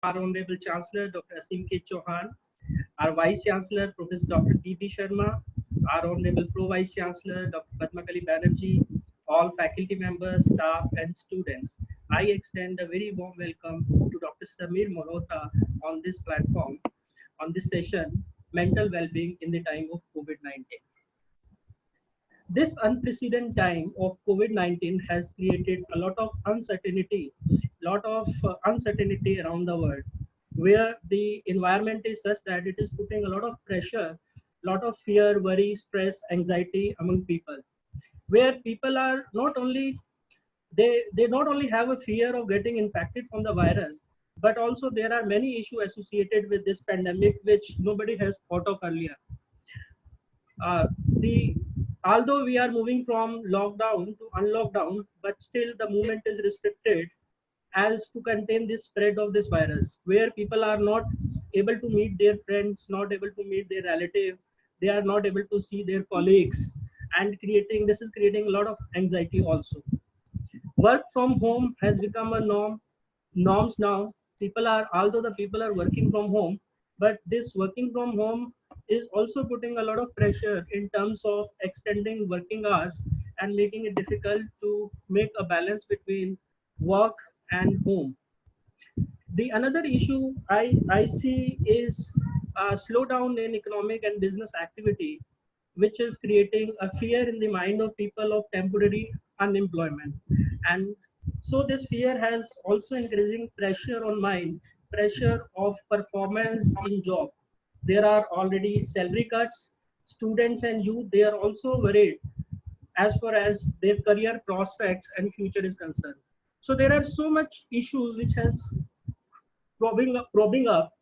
our Honorable Chancellor, Dr. Asim K. Chauhan, our Vice Chancellor, Professor Dr. T.P. Sharma, our Honorable Pro Vice Chancellor, Dr. Padmakali Banerjee, all faculty members, staff, and students. I extend a very warm welcome to Dr. Samir Malhotra on this platform, on this session, Mental Wellbeing in the Time of COVID-19. This unprecedented time of COVID-19 has created a lot of uncertainty around the world, where the environment is such that it is putting a lot of pressure, lot of fear, worry, stress, anxiety among people, where people are not only they not only have a fear of getting infected from the virus, but also there are many issues associated with this pandemic which nobody has thought of earlier. The Although we are moving from lockdown to unlockdown, but still the movement is restricted as to contain the spread of this virus, where people are not able to meet their friends, not able to meet their relative, they are not able to see their colleagues, and creating this is creating a lot of anxiety also. Work from home has become a norms now. Although the people are working from home, but this working from home is also putting a lot of pressure in terms of extending working hours and making it difficult to make a balance between work and home. The another issue I see is a slowdown in economic and business activity, which is creating a fear in the mind of people of temporary unemployment. And so this fear has also increasing pressure on mind, pressure of performance in job. There are already salary cuts. Students and youth, they are also worried as far as their career prospects and future is concerned. So there are so much issues which has probing up,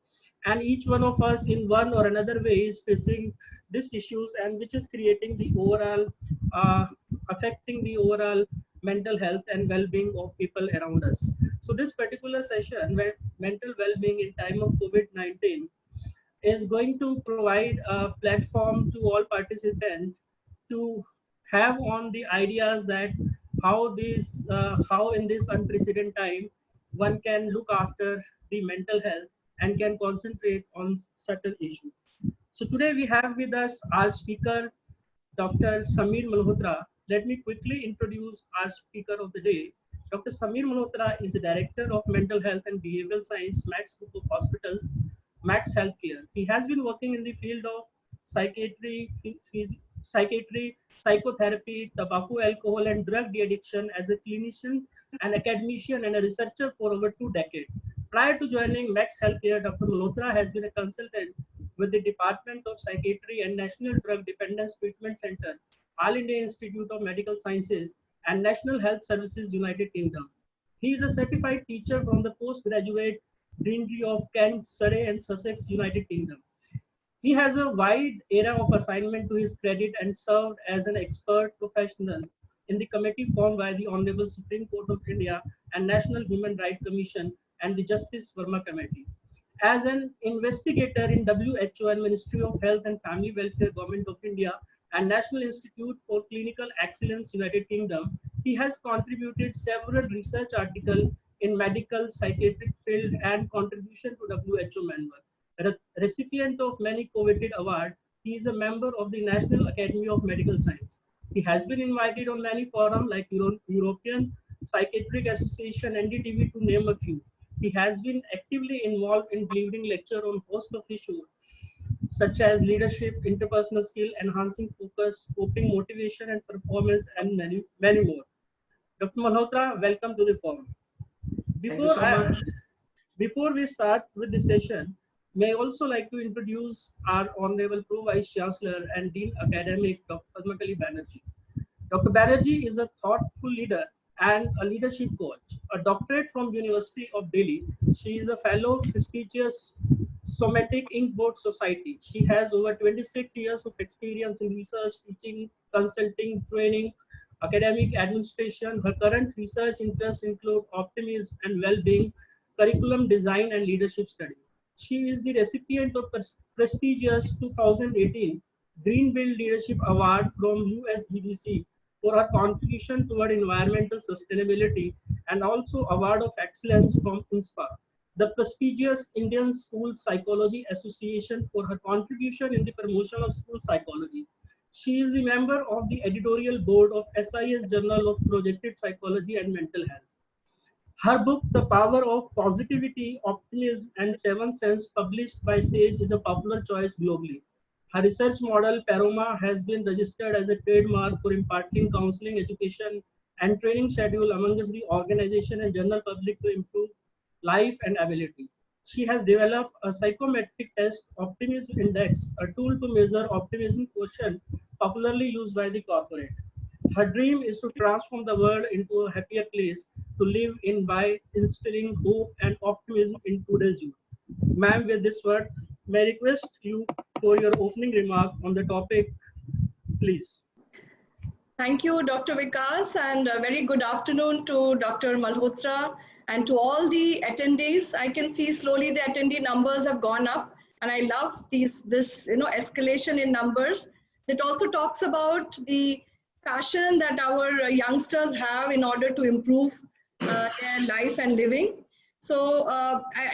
and each one of us in one or another way is facing these issues, and which is creating the overall uh, affecting the overall mental health and well-being of people around us. So this particular session, where mental well-being in time of COVID-19, is going to provide a platform to all participants to have on the ideas that how in this unprecedented time one can look after the mental health and can concentrate on certain issues. So today we have with us our speaker, Dr. Samir Malhotra. Let me quickly introduce our speaker of the day. Dr. Samir Malhotra is the Director of Mental Health and Behavioral Science, Max Group of Hospitals, Max Healthcare. He has been working in the field of psychiatry, psychiatry, psychotherapy, tobacco, alcohol, and drug de-addiction as a clinician, an academician, and a researcher for over 2 decades. Prior to joining Max Healthcare, Dr. Malhotra has been a consultant with the Department of Psychiatry and National Drug Dependence Treatment Center, All India Institute of Medical Sciences, and National Health Services, United Kingdom. He is a certified teacher from the postgraduate degree of Kent, Surrey, and Sussex, United Kingdom. He has a wide area of assignment to his credit and served as an expert professional in the committee formed by the Honorable Supreme Court of India and National Human Rights Commission and the Justice Verma Committee. As an investigator in WHO and Ministry of Health and Family Welfare, Government of India, and National Institute for Clinical Excellence, United Kingdom, he has contributed several research articles in medical psychiatric field and contribution to WHO manual. Recipient of many coveted awards, he is a member of the National Academy of Medical Science. He has been invited on many forums like European Psychiatric Association, NDTV, to name a few. He has been actively involved in delivering lecture on host of issues such as leadership, interpersonal skill, enhancing focus, coping, motivation, and performance, and many more. Dr. Malhotra, welcome to the forum. Thank you so much. Before we start with the session, may I also like to introduce our Honorable Pro Vice Chancellor and Dean Academic, Dr. Padmakali Banerjee. Dr. Banerjee is a thoughtful leader and a leadership coach, a doctorate from University of Delhi. She is a fellow prestigious Somatic Inkboard Society. She has over 26 years of experience in research, teaching, consulting, training, academic administration. Her current research interests include optimism and well-being, curriculum design, and leadership study. She is the recipient of prestigious 2018 Greenville Leadership Award from USGBC for her contribution toward environmental sustainability, and also Award of Excellence from INSPA. the prestigious Indian School Psychology Association for her contribution in the promotion of school psychology. She is the member of the editorial board of SIS Journal of Projected Psychology and Mental Health. Her book, The Power of Positivity, Optimism, and Seven Sense, published by Sage, is a popular choice globally. Her research model, Paroma, has been registered as a trademark for imparting counseling, education, and training schedule amongst the organization and general public to improve life and ability. She has developed a psychometric test, Optimism Index, a tool to measure optimism quotient popularly used by the corporate. Her dream is to transform the world into a happier place to live in by instilling hope and optimism in today's youth. Ma'am, with this word, may I request you for your opening remark on the topic, please. Thank you, Dr. Vikas, and a very good afternoon to Dr. Malhotra and to all the attendees. I can see slowly the attendee numbers have gone up, and I love this escalation in numbers. It also talks about the passion that our youngsters have in order to improve their life and living. So,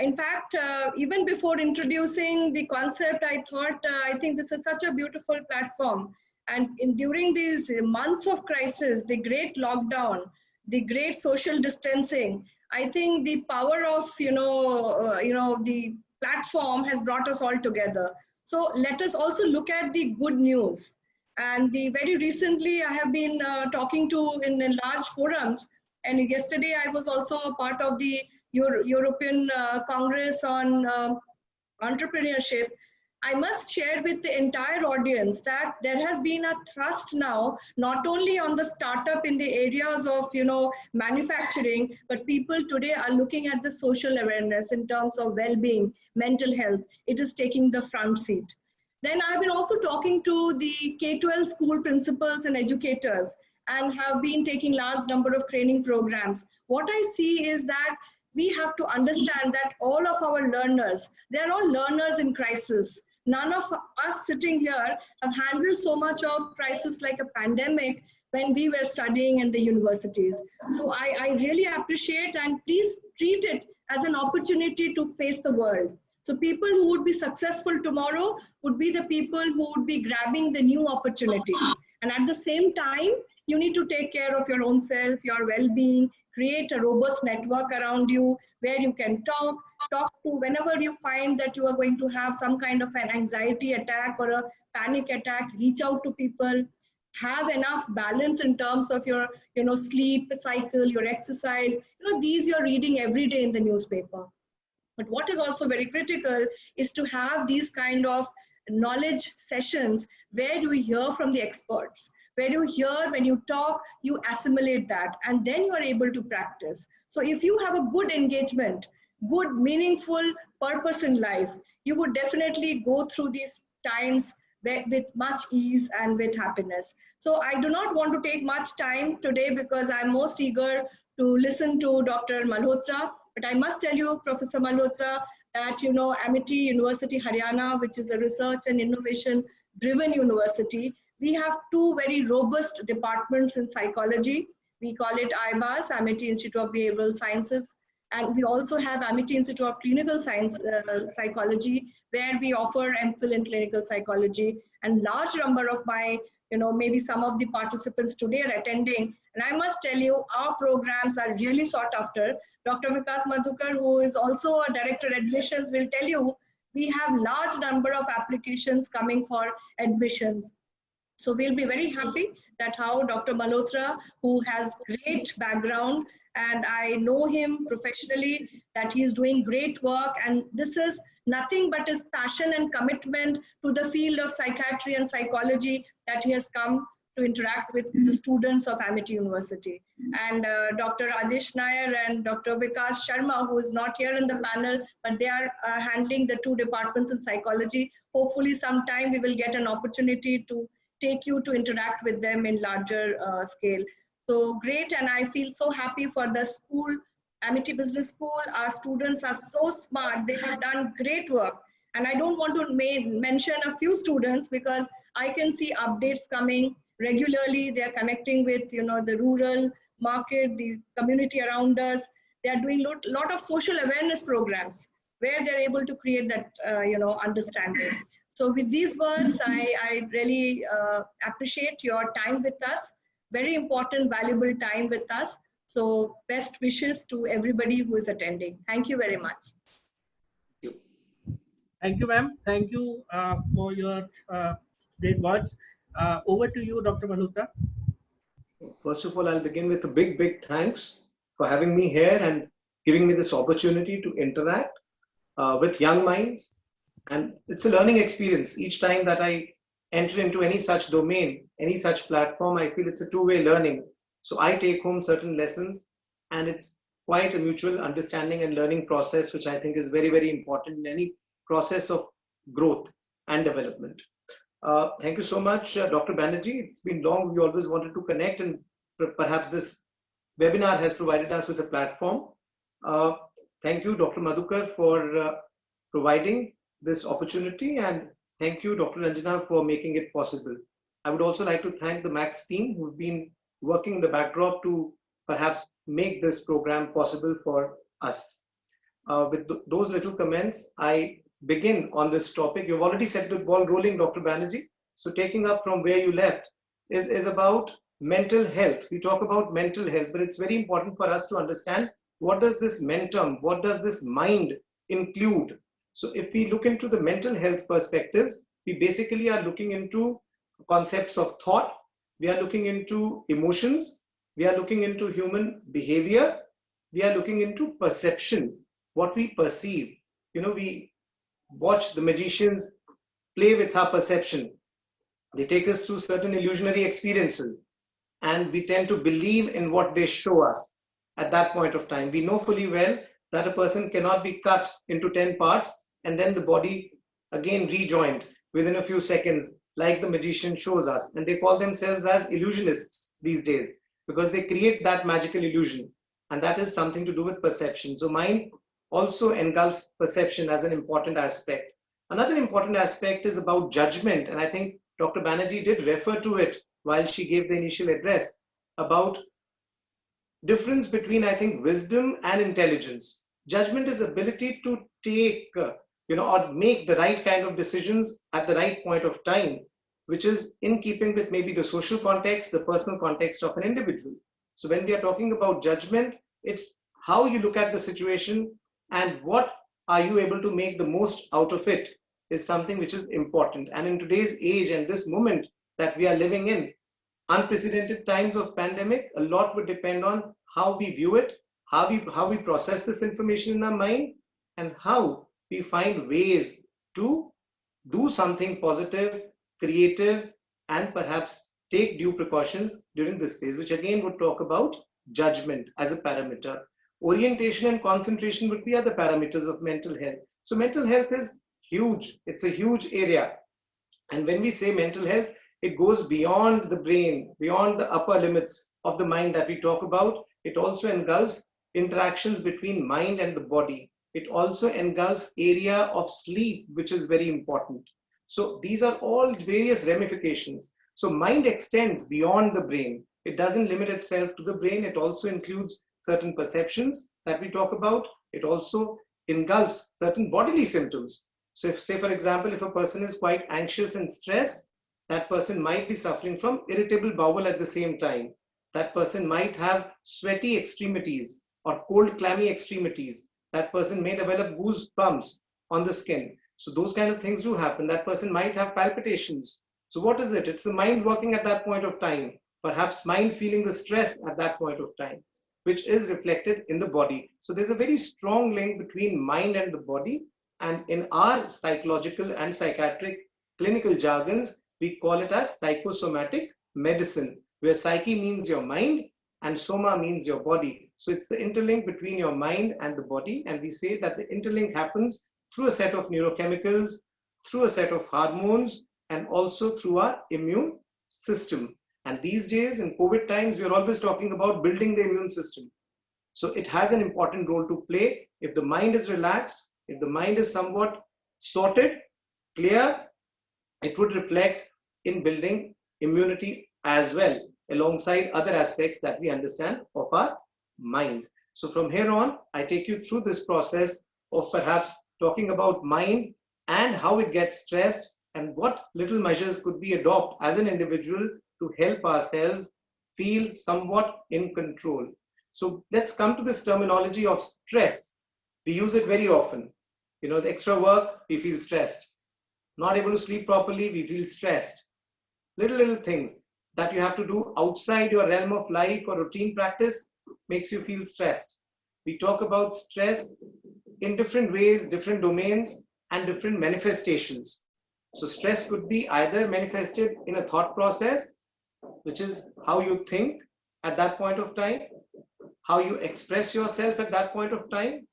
in fact, even before introducing the concept, I thought, I think this is such a beautiful platform. And during these months of crisis, the great lockdown, the great social distancing, I think the power of, the platform has brought us all together. So let us also look at the good news. And very recently, I have been talking to in large forums. And yesterday, I was also a part of the European Congress on entrepreneurship. I must share with the entire audience that there has been a thrust now, not only on the startup in the areas of, manufacturing, but people today are looking at the social awareness in terms of well-being, mental health. It is taking the front seat. Then I've been also talking to the K-12 school principals and educators and have been taking large number of training programs. What I see is that we have to understand that all of our learners, they're all learners in crisis. None of us sitting here have handled so much of crisis like a pandemic when we were studying in the universities. So I really appreciate, and please treat it as an opportunity to face the world. So people who would be successful tomorrow would be the people who would be grabbing the new opportunity. And at the same time, you need to take care of your own self, your well-being, create a robust network around you where you can talk to whenever you find that you are going to have some kind of an anxiety attack or a panic attack, reach out to people, have enough balance in terms of your, sleep cycle, your exercise, these you're reading every day in the newspaper. But what is also very critical is to have these kind of knowledge sessions where you hear from the experts, where you hear, when you talk, you assimilate that, and then you are able to practice. So if you have a good engagement, good, meaningful purpose in life, you would definitely go through these times with much ease and with happiness. So I do not want to take much time today because I'm most eager to listen to Dr. Malhotra. But I must tell you, Professor Malhotra, that, Amity University, Haryana, which is a research and innovation driven university, we have two very robust departments in psychology. We call it IBAS, Amity Institute of Behavioral Sciences. And we also have Amity Institute of Clinical Science Psychology, where we offer MPhil in clinical psychology. And large number of my, maybe some of the participants today are attending. And I must tell you, our programs are really sought after. Dr. Vikas Madhukar, who is also a director admissions, will tell you, we have large number of applications coming for admissions. So we'll be very happy that how Dr. Malhotra, who has great background, and I know him professionally, that he's doing great work, and this is nothing but his passion and commitment to the field of psychiatry and psychology that he has come to interact with the students of Amity University. And Dr. Adish Nair and Dr. Vikas Sharma, who is not here in the panel, but they are handling the two departments in psychology. Hopefully sometime we will get an opportunity to take you to interact with them in larger scale. So great, and I feel so happy for the school, Amity Business School. Our students are so smart, they have done great work. And I don't want to mention a few students because I can see updates coming regularly. They are connecting with, the rural market, the community around us. they are doing lot of social awareness programs where they're able to create that, understanding. So with these words, I really appreciate your time with us. Very important, valuable time with us. So best wishes to everybody who is attending. Thank you very much. Thank you, ma'am. Thank you for your great words. Over to you, Dr. Malhotra. First of all, I'll begin with a big thanks for having me here and giving me this opportunity to interact with young minds. And it's a learning experience. Each time that I enter into any such domain, any such platform, I feel it's a two-way learning. So I take home certain lessons, and it's quite a mutual understanding and learning process, which I think is very important in any process of growth and development. Thank you so much, Dr. Banerjee. It's been long. We always wanted to connect, and perhaps this webinar has provided us with a platform. Thank you, Dr. Madhukar, for providing this opportunity, and thank you, Dr. Ranjana, for making it possible. I would also like to thank the Max team who've been working in the backdrop to perhaps make this program possible for us. With those little comments, I begin on this topic. You've already set the ball rolling, Dr. Banerjee. So taking up from where you left is about mental health. We talk about mental health, but it's very important for us to understand what does this mentum, what does this mind include? So if we look into the mental health perspectives, we basically are looking into concepts of thought, we are looking into emotions, we are looking into human behavior, we are looking into perception, what we perceive. We watch the magicians play with our perception. They take us through certain illusionary experiences, and we tend to believe in what they show us at that point of time. We know fully well that a person cannot be cut into 10 parts and then the body again rejoined within a few seconds, like the magician shows us. And they call themselves as illusionists these days because they create that magical illusion. And that is something to do with perception. So mind also engulfs perception as an important aspect. Another important aspect is about judgment. And I think Dr. Banerjee did refer to it while she gave the initial address about difference between, I think, wisdom and intelligence. Judgment is ability to take, or make the right kind of decisions at the right point of time, which is in keeping with maybe the social context, the personal context of an individual. So when we are talking about judgment, it's how you look at the situation and what are you able to make the most out of it is something which is important. And in today's age and this moment that we are living in, unprecedented times of pandemic, a lot would depend on how we view it, how we process this information in our mind, and how we find ways to do something positive, creative, and perhaps take due precautions during this phase, which again would talk about judgment as a parameter. Orientation and concentration would be other parameters of mental health. So mental health is huge. It's a huge area. And when we say mental health, it goes beyond the brain, beyond the upper limits of the mind that we talk about. It also engulfs interactions between mind and the body. It also engulfs area of sleep, which is very important. So these are all various ramifications. So mind extends beyond the brain. It doesn't limit itself to the brain. It also includes certain perceptions that we talk about. It also engulfs certain bodily symptoms. So if, say, for example, if a person is quite anxious and stressed, that person might be suffering from irritable bowel at the same time. That person might have sweaty extremities or cold, clammy extremities. That person may develop goosebumps on the skin. So those kind of things do happen. That person might have palpitations. So what is it? It's the mind working at that point of time. Perhaps mind feeling the stress at that point of time, which is reflected in the body. So there's a very strong link between mind and the body. And in our psychological and psychiatric clinical jargons, we call it as psychosomatic medicine, where psyche means your mind and soma means your body. So it's the interlink between your mind and the body. And we say that the interlink happens through a set of neurochemicals, through a set of hormones, and also through our immune system. And these days in COVID times, we're always talking about building the immune system. So it has an important role to play. If the mind is relaxed, if the mind is somewhat sorted, clear, it would reflect in building immunity as well, alongside other aspects that we understand of our mind. So from here on, I take you through this process of perhaps talking about mind and how it gets stressed and what little measures could we adopt as an individual to help ourselves feel somewhat in control. So let's come to this terminology of stress. We use it very often. You know, the extra work, we feel stressed. Not able to sleep properly, we feel stressed. Little things that you have to do outside your realm of life or routine practice makes you feel stressed. We talk about stress in different ways, different domains, and different manifestations. So stress could be either manifested in a thought process, which is how you think at that point of time, how you express yourself at that point of time,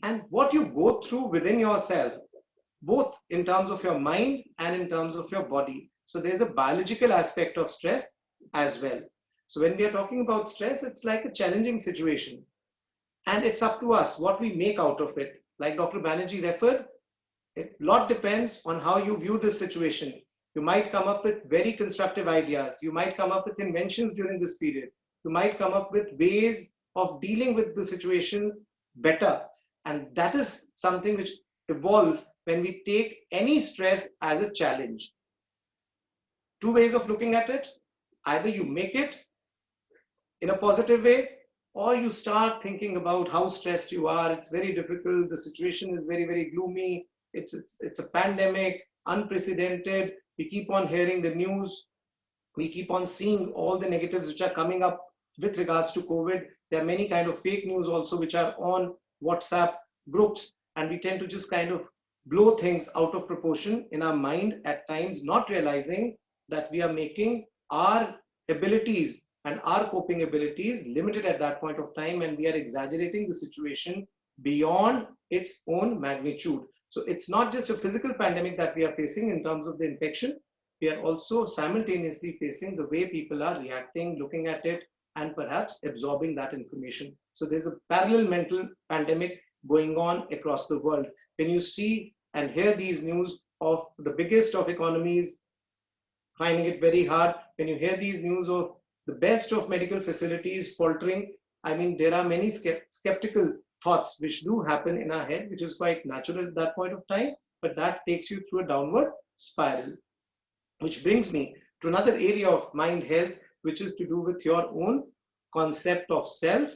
and what you go through within yourself, both in terms of your mind and in terms of your body. So there's a biological aspect of stress as well. So when we are talking about stress, it's like a challenging situation. And it's up to us what we make out of it. Like Dr. Banerjee referred, a lot depends on how you view this situation. You might come up with very constructive ideas. You might come up with inventions during this period. You might come up with ways of dealing with the situation better. And that is something which evolves when we take any stress as a challenge. Two ways of looking at it. Either you make it in a positive way, or you start thinking about how stressed you are. It's very difficult. The situation is very, very gloomy. It's a pandemic, unprecedented. We keep on hearing the news. We keep on seeing all the negatives which are coming up with regards to COVID. There are many kind of fake news also which are on WhatsApp groups, and we tend to just kind of blow things out of proportion in our mind at times, not realizing that we are making our abilities and our coping abilities limited at that point of time, and we are exaggerating the situation beyond its own magnitude. So it's not just a physical pandemic that we are facing in terms of the infection. We are also simultaneously facing the way people are reacting, looking at it, and perhaps absorbing that information. So there's a parallel mental pandemic going on across the world. When you see and hear these news of the biggest of economies finding it very hard, when you hear these news of the best of medical facilities faltering, I mean, there are many skeptical thoughts which do happen in our head, which is quite natural at that point of time, but that takes you through a downward spiral. Which brings me to another area of mind health, which is to do with your own concept of self,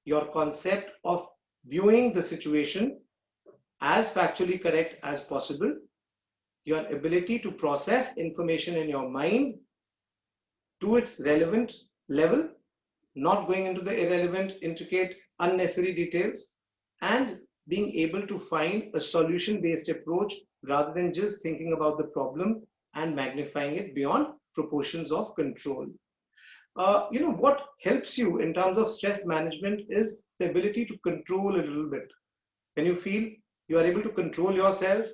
your concept of viewing the situation as factually correct as possible, your ability to process information in your mind to its relevant level, not going into the irrelevant, intricate, unnecessary details, and being able to find a solution-based approach rather than just thinking about the problem and magnifying it beyond proportions of control. What helps you in terms of stress management is the ability to control a little bit. When you feel you are able to control yourself,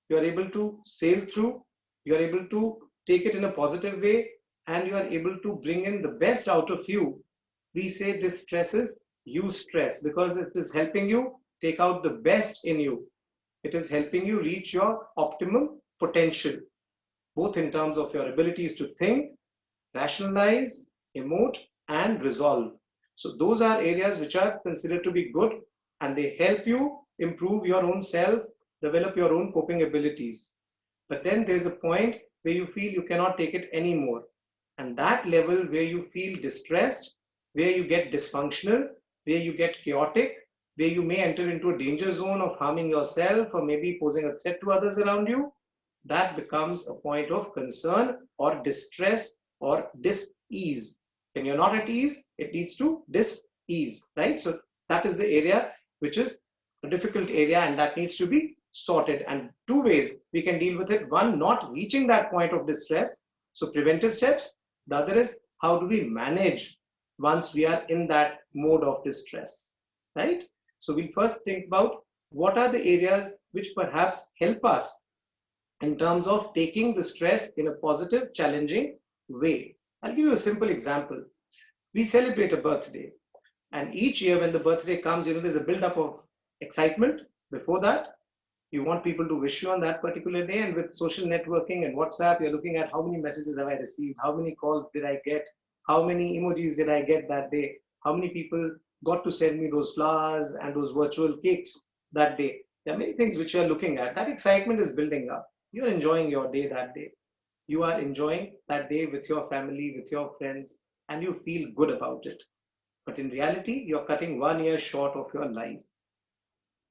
you are able to sail through, you are able to take it in a positive way, and you are able to bring in the best out of you. We say this stress is eustress because it is helping you take out the best in you. It is helping you reach your optimum potential, both in terms of your abilities to think, rationalize, emote, and resolve. So those are areas which are considered to be good, and they help you improve your own self, develop your own coping abilities. But then there's a point where you feel you cannot take it anymore. And that level where you feel distressed, where you get dysfunctional, where you get chaotic, where you may enter into a danger zone of harming yourself or maybe posing a threat to others around you, that becomes a point of concern or distress or dis-ease. When you're not at ease, it leads to dis-ease, right? So that is the area which is a difficult area, and that needs to be sorted. And two ways we can deal with it. One, not reaching that point of distress. So preventive steps. The other is how do we manage once we are in that mode of distress, right? So we first think about what are the areas which perhaps help us in terms of taking the stress in a positive, challenging way. I'll give you a simple example. We celebrate a birthday, and each year when the birthday comes, there's a build-up of excitement. Before that, you want people to wish you on that particular day, and with social networking and WhatsApp, you're looking at how many messages have I received, how many calls did I get, how many emojis did I get that day, how many people got to send me those flowers and those virtual cakes that day. There are many things which you are looking at. That excitement is building up. You're enjoying your day that day. You are enjoying that day with your family, with your friends, and you feel good about it. But in reality, you're cutting 1 year short of your life.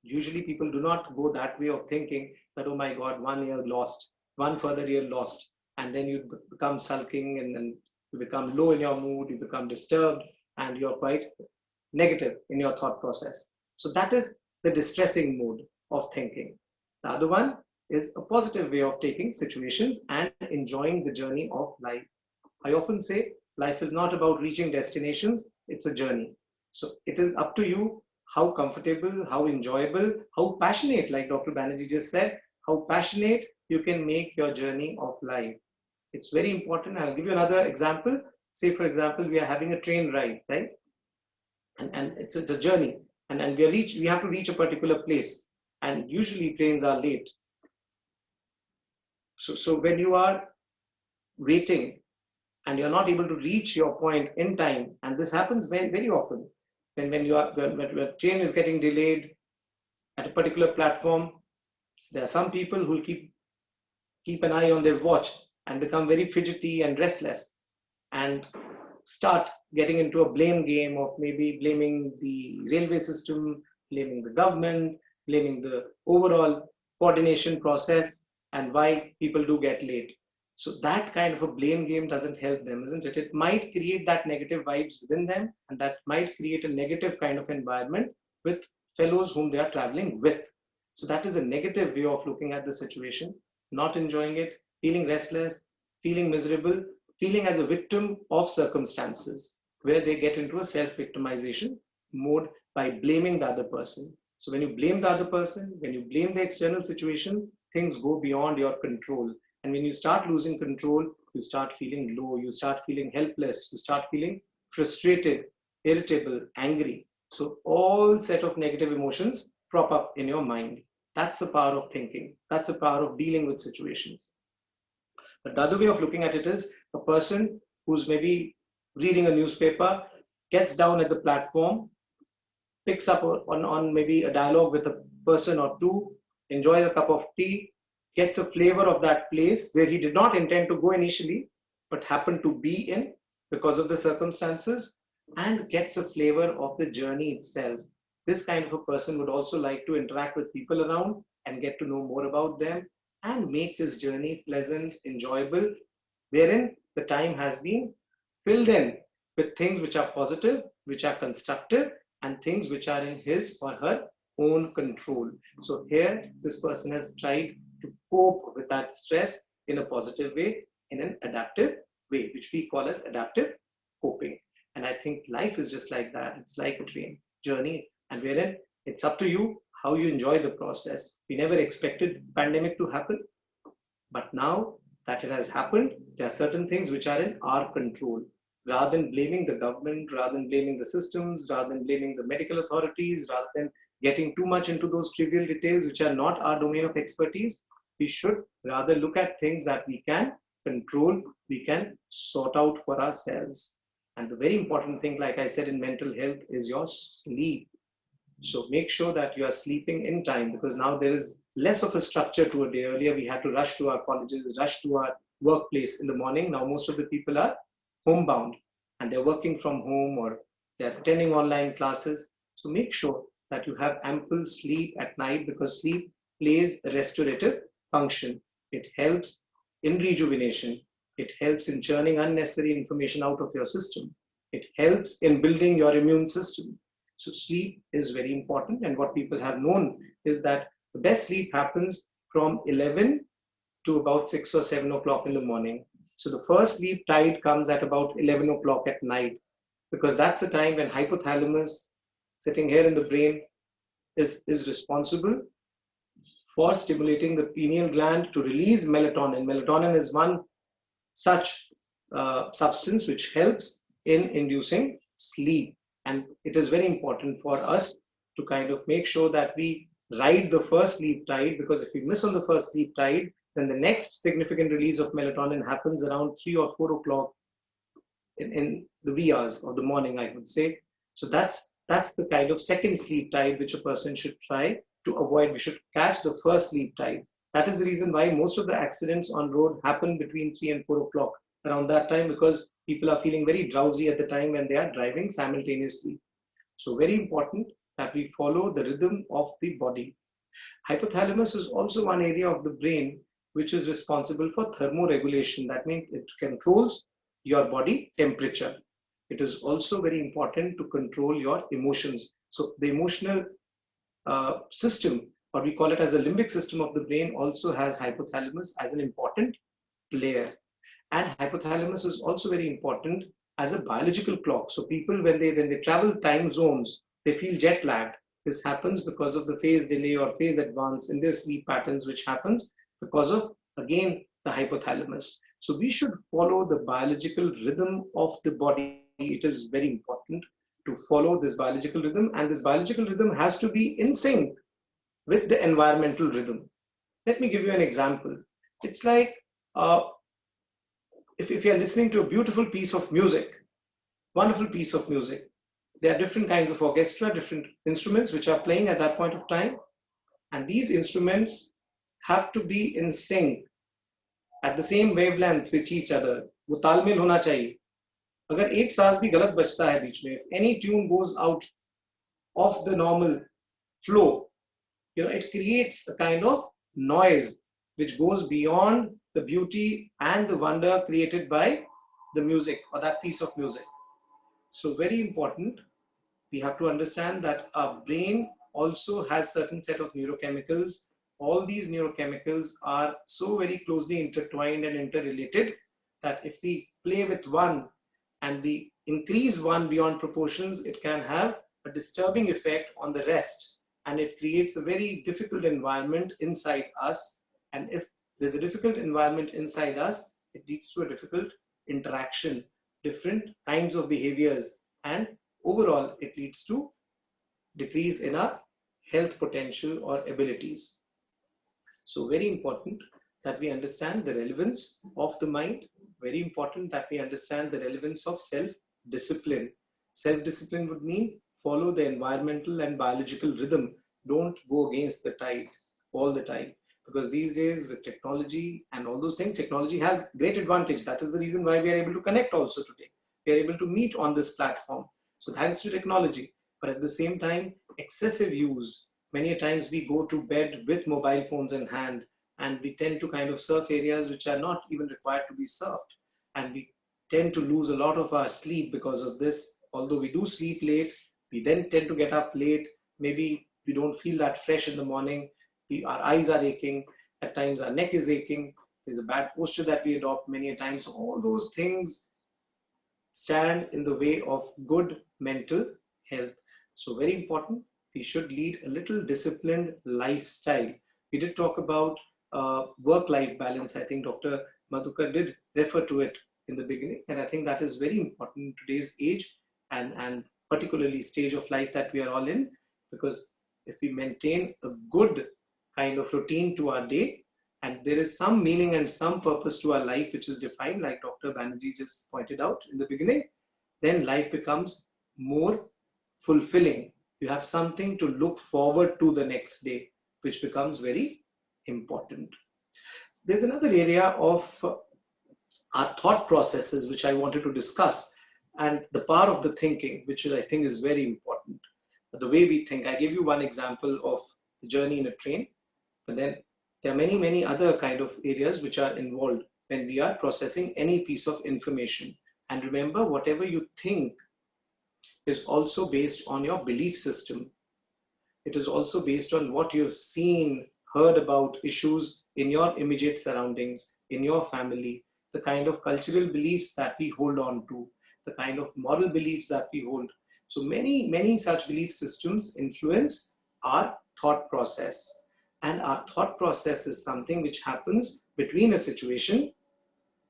Usually people do not go that way of thinking that, oh my God, 1 year lost, one further year lost. And then you become sulking, and then you become low in your mood, you become disturbed, and you're quite negative in your thought process. So that is the distressing mode of thinking. The other one is a positive way of taking situations and enjoying the journey of life. I often say life is not about reaching destinations, it's a journey. So it is up to you how comfortable, how enjoyable, how passionate, like Dr. Banerjee just said, how passionate you can make your journey of life. It's very important. I'll give you another example. Say, for example, we are having a train ride, right? And it's a journey. And we have to reach a particular place. And usually trains are late. So when you are waiting and you're not able to reach your point in time, and this happens very, very often, when a train is getting delayed at a particular platform, there are some people who keep an eye on their watch and become very fidgety and restless and start getting into a blame game of maybe blaming the railway system, blaming the government, blaming the overall coordination process, and why people do get late. So that kind of a blame game doesn't help them, isn't it? It might create that negative vibes within them, and that might create a negative kind of environment with fellows whom they are traveling with. So that is a negative way of looking at the situation, not enjoying it, feeling restless, feeling miserable, feeling as a victim of circumstances, where they get into a self-victimization mode by blaming the other person. So when you blame the other person, when you blame the external situation, things go beyond your control. And when you start losing control, you start feeling low, you start feeling helpless, you start feeling frustrated, irritable, angry. So all set of negative emotions prop up in your mind. That's the power of thinking. That's the power of dealing with situations. But the other way of looking at it is a person who's maybe reading a newspaper, gets down at the platform, picks up on maybe a dialogue with a person or two, enjoys a cup of tea, gets a flavor of that place where he did not intend to go initially, but happened to be in because of the circumstances, and gets a flavor of the journey itself. This kind of a person would also like to interact with people around and get to know more about them and make this journey pleasant, enjoyable, wherein the time has been filled in with things which are positive, which are constructive, and things which are in his or her own control. So here, this person has tried to cope with that stress in a positive way, in an adaptive way, which we call as adaptive coping. And I think life is just like that. It's like a train journey, and wherein it's up to you how you enjoy the process. We never expected pandemic to happen, but now that it has happened, there are certain things which are in our control. Rather than blaming the government, rather than blaming the systems, rather than blaming the medical authorities, rather than getting too much into those trivial details which are not our domain of expertise, we should rather look at things that we can control, we can sort out for ourselves. And the very important thing, like I said, in mental health is your sleep. So make sure that you are sleeping in time, because now there is less of a structure to a day. Earlier, we had to rush to our colleges, rush to our workplace in the morning. Now, most of the people are homebound and they're working from home or they're attending online classes. So make sure that you have ample sleep at night, because sleep plays a restorative function. It helps in rejuvenation. It helps in churning unnecessary information out of your system. It helps in building your immune system. So sleep is very important. And what people have known is that the best sleep happens from 11 to about 6 or 7 o'clock in the morning. So the first sleep tide comes at about 11 o'clock at night, because that's the time when hypothalamus, sitting here in the brain, is responsible for stimulating the pineal gland to release melatonin. Melatonin is one such substance which helps in inducing sleep. And it is very important for us to kind of make sure that we ride the first sleep tide, because if we miss on the first sleep tide, then the next significant release of melatonin happens around 3 or 4 o'clock in the wee hours of the morning, I would say. So that's That's the kind of second sleep tide which a person should try to avoid. We should catch the first sleep tide. That is the reason why most of the accidents on road happen between 3 and 4 o'clock around that time, because people are feeling very drowsy at the time when they are driving simultaneously. So very important that we follow the rhythm of the body. Hypothalamus is also one area of the brain which is responsible for thermoregulation. That means it controls your body temperature. It is also very important to control your emotions. So the emotional system, or we call it as a limbic system of the brain, also has hypothalamus as an important player. And hypothalamus is also very important as a biological clock. So people, when they travel time zones, they feel jet lagged. This happens because of the phase delay or phase advance in their sleep patterns, which happens because of, again, the hypothalamus. So we should follow the biological rhythm of the body. It is very important to follow this biological rhythm, and this biological rhythm has to be in sync with the environmental rhythm. Let me give you an example. It's like if you're listening to a beautiful piece of music, wonderful piece of music, there are different kinds of orchestra, different instruments which are playing at that point of time, and these instruments have to be in sync at the same wavelength with each other. वो तालमेल होना चाहिए. अगर एक साज भी गलत बजता है बीच में, if any tune goes out of the normal flow, it creates a kind of noise which goes beyond the beauty and the wonder created by the music or that piece of music. So very important, we have to understand that our brain also has certain set of neurochemicals. All these neurochemicals are so very closely intertwined and interrelated that if we play with one and we increase one beyond proportions, it can have a disturbing effect on the rest, and it creates a very difficult environment inside us. And if there's a difficult environment inside us, it leads to a difficult interaction, different kinds of behaviors, and overall it leads to decrease in our health potential or abilities. So very important that we understand the relevance of the mind. Very important that we understand the relevance of self-discipline. Self-discipline would mean follow the environmental and biological rhythm. Don't go against the tide all the time. Because these days with technology and all those things, technology has great advantage. That is the reason why we are able to connect also today. We are able to meet on this platform. So thanks to technology. But at the same time, excessive use. Many times we go to bed with mobile phones in hand, and we tend to kind of surf areas which are not even required to be surfed. And we tend to lose a lot of our sleep because of this. Although we do sleep late, we then tend to get up late. Maybe we don't feel that fresh in the morning. Our eyes are aching. At times our neck is aching. There's a bad posture that we adopt many a times. So all those things stand in the way of good mental health. So very important, we should lead a little disciplined lifestyle. We did talk about work-life balance. I think Dr. Madhukar did refer to it in the beginning. And I think that is very important in today's age and particularly stage of life that we are all in. Because if we maintain a good kind of routine to our day, and there is some meaning and some purpose to our life which is defined, like Dr. Banerjee just pointed out in the beginning, then life becomes more fulfilling. You have something to look forward to the next day, which becomes very important. There's another area of our thought processes which I wanted to discuss, and the power of the thinking, which I think is very important. The way we think. I gave you one example of the journey in a train, but then there are many, many other kind of areas which are involved when we are processing any piece of information. And remember, whatever you think is also based on your belief system. It is also based on what you've seen, heard about issues in your immediate surroundings, in your family, the kind of cultural beliefs that we hold on to, the kind of moral beliefs that we hold. So many, many such belief systems influence our thought process. And our thought process is something which happens between a situation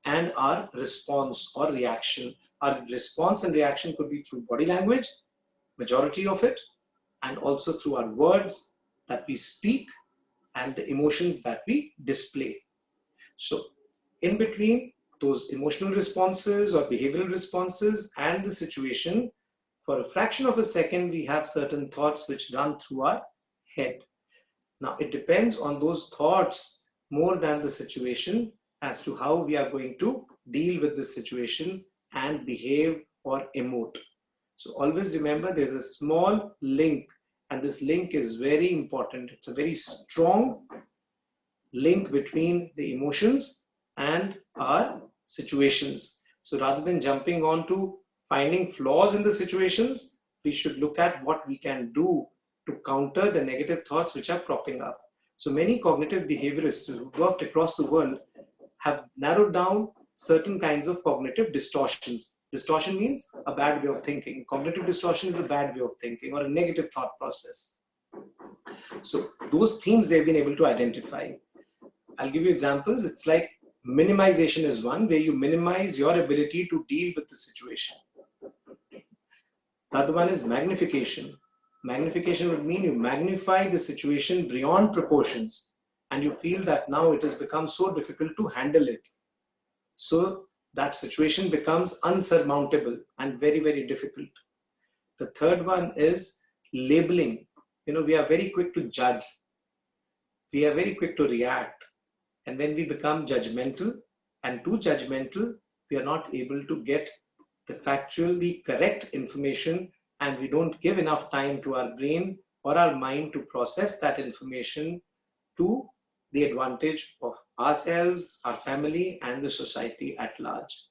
and our response or reaction. Our response and reaction could be through body language, majority of it, and also through our words that we speak and the emotions that we display. So in between those emotional responses or behavioral responses and the situation, for a fraction of a second, we have certain thoughts which run through our head. Now, it depends on those thoughts more than the situation as to how we are going to deal with this situation and behave or emote. So always remember there's a small link, and this link is very important. It's a very strong link between the emotions and our situations. So rather than jumping on to finding flaws in the situations, we should look at what we can do to counter the negative thoughts which are cropping up. So many cognitive behaviorists who worked across the world have narrowed down certain kinds of cognitive distortions. Distortion means a bad way of thinking. Cognitive distortion is a bad way of thinking or a negative thought process. So those themes they've been able to identify. I'll give you examples. It's like minimization is one, where you minimize your ability to deal with the situation. The other one is magnification. Magnification would mean you magnify the situation beyond proportions, and you feel that now it has become so difficult to handle it. So that situation becomes unsurmountable and very, very difficult. The third one is labeling. We are very quick to judge. We are very quick to react. And when we become judgmental and too judgmental, we are not able to get the factually correct information, and we don't give enough time to our brain or our mind to process that information to the advantage of ourselves, our family, and the society at large.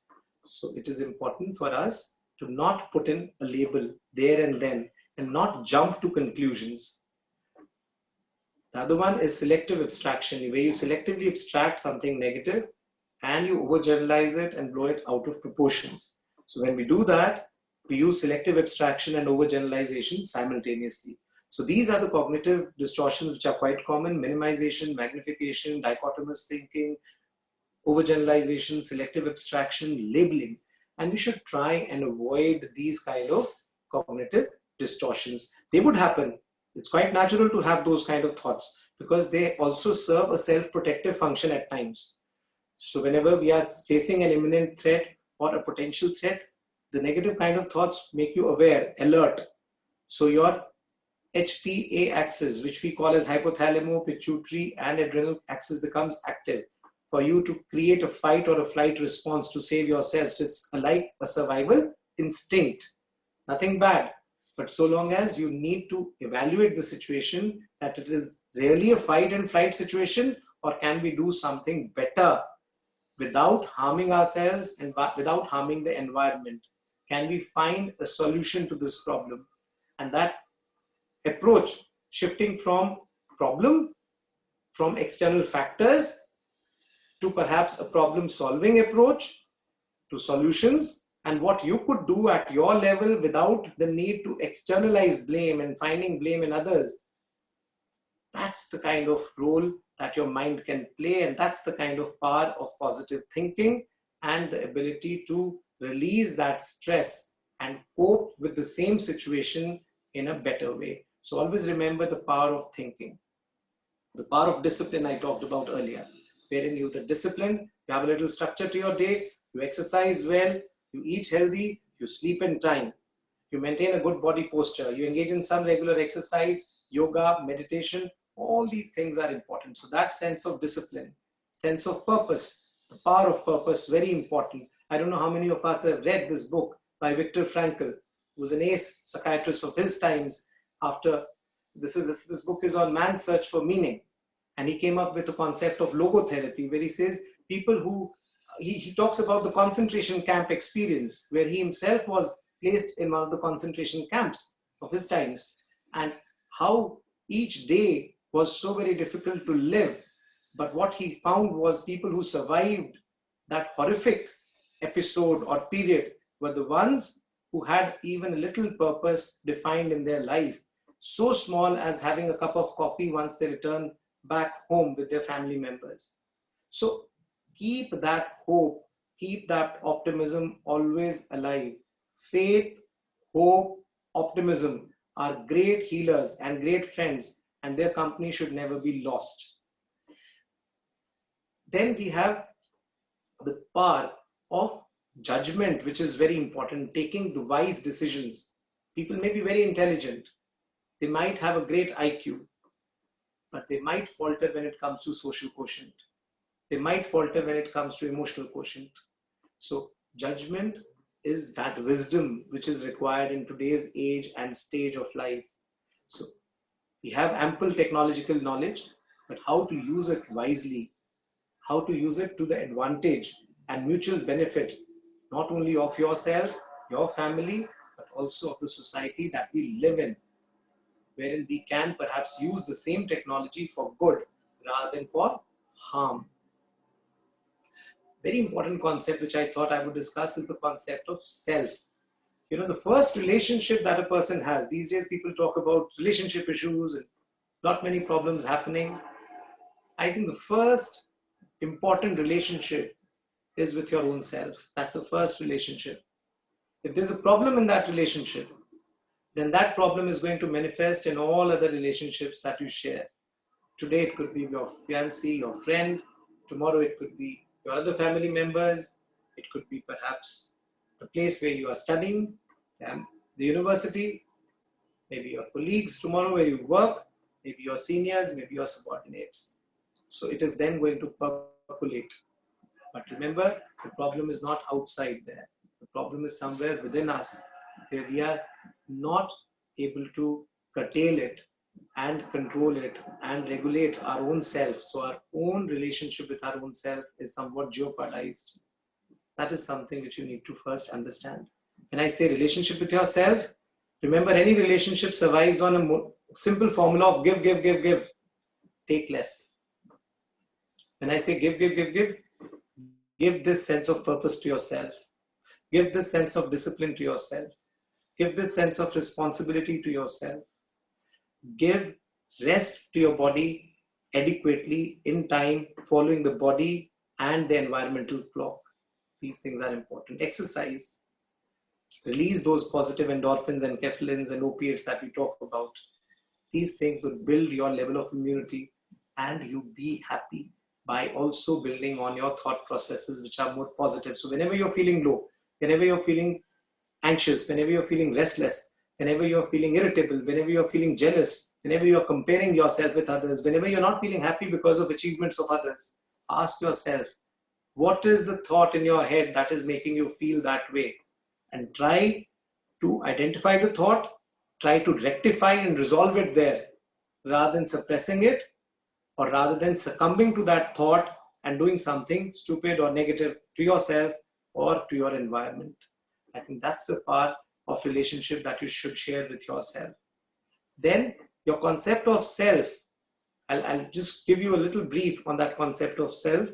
So it is important for us to not put in a label there and then and not jump to conclusions. The other one is selective abstraction, where you selectively abstract something negative and you overgeneralize it and blow it out of proportions. So when we do that, we use selective abstraction and overgeneralization simultaneously. So these are the cognitive distortions which are quite common: minimization, magnification, dichotomous thinking, overgeneralization, selective abstraction, labeling. And we should try and avoid these kind of cognitive distortions. They would happen. It's quite natural to have those kind of thoughts because they also serve a self-protective function at times. So whenever we are facing an imminent threat or a potential threat, the negative kind of thoughts make you aware, alert. So your HPA axis, which we call as hypothalamo, pituitary, and adrenal axis, becomes active for you to create a fight or a flight response to save yourself. So it's like a survival instinct, nothing bad. But so long as you need to evaluate the situation, that it is really a fight and flight situation, or can we do something better without harming ourselves and without harming the environment? Can we find a solution to this problem? And that approach, shifting from problem, from external factors, to perhaps a problem-solving approach, to solutions, and what you could do at your level without the need to externalize blame and finding blame in others. That's the kind of role that your mind can play, and that's the kind of power of positive thinking and the ability to release that stress and cope with the same situation in a better way. So always remember the power of thinking. The power of discipline I talked about earlier, wherein you have discipline, you have a little structure to your day, you exercise well, you eat healthy, you sleep in time, you maintain a good body posture, you engage in some regular exercise, yoga, meditation. All these things are important. So that sense of discipline, sense of purpose, the power of purpose, very important. I don't know how many of us have read this book by Viktor Frankl, who was an ace psychiatrist of his times. After this book is on man's search for meaning. And he came up with the concept of logotherapy, where he says people who, he talks about the concentration camp experience, where he himself was placed in one of the concentration camps of his times, and how each day was so very difficult to live. But what he found was people who survived that horrific episode or period were the ones who had even a little purpose defined in their life, so small as having a cup of coffee once they return back home with their family members. So keep that hope, keep that optimism always alive. Faith, hope, optimism are great healers and great friends, and their company should never be lost. Then we have the power of judgment, which is very important, taking the wise decisions. People may be very intelligent. They might have a great IQ, but they might falter when it comes to social quotient. They might falter when it comes to emotional quotient. So judgment is that wisdom which is required in today's age and stage of life. So we have ample technological knowledge, but how to use it wisely, how to use it to the advantage and mutual benefit, not only of yourself, your family, but also of the society that we live in, wherein we can perhaps use the same technology for good rather than for harm. Very important concept which I thought I would discuss is the concept of self. You know, the first relationship that a person has, these days people talk about relationship issues and not many problems happening. I think the first important relationship is with your own self. That's the first relationship. If there's a problem in that relationship, then that problem is going to manifest in all other relationships that you share. Today it could be your fiancé, your friend. Tomorrow it could be your other family members. It could be perhaps the place where you are studying, the university, maybe your colleagues tomorrow where you work, maybe your seniors, maybe your subordinates. So it is then going to percolate. But remember, the problem is not outside there. The problem is somewhere within us, where we are not able to curtail it and control it and regulate our own self. So our own relationship with our own self is somewhat jeopardized. That is something which you need to first understand. When I say relationship with yourself, remember any relationship survives on a simple formula of give, give, give, give. Take less. When I say give, give, give, give this sense of purpose to yourself. Give this sense of discipline to yourself. Give this sense of responsibility to yourself. Give rest to your body adequately in time, following the body and the environmental clock. These things are important. Exercise. Release those positive endorphins and enkephalins and opiates that we talk about. These things will build your level of immunity and you be happy by also building on your thought processes which are more positive. So whenever you're feeling low, whenever you're feeling anxious, whenever you're feeling restless, whenever you're feeling irritable, whenever you're feeling jealous, whenever you're comparing yourself with others, whenever you're not feeling happy because of achievements of others, ask yourself, what is the thought in your head that is making you feel that way? And try to identify the thought, try to rectify and resolve it there, rather than suppressing it, or rather than succumbing to that thought and doing something stupid or negative to yourself or to your environment. I think that's the part of relationship that you should share with yourself. Then your concept of self, I'll just give you a little brief on that concept of self,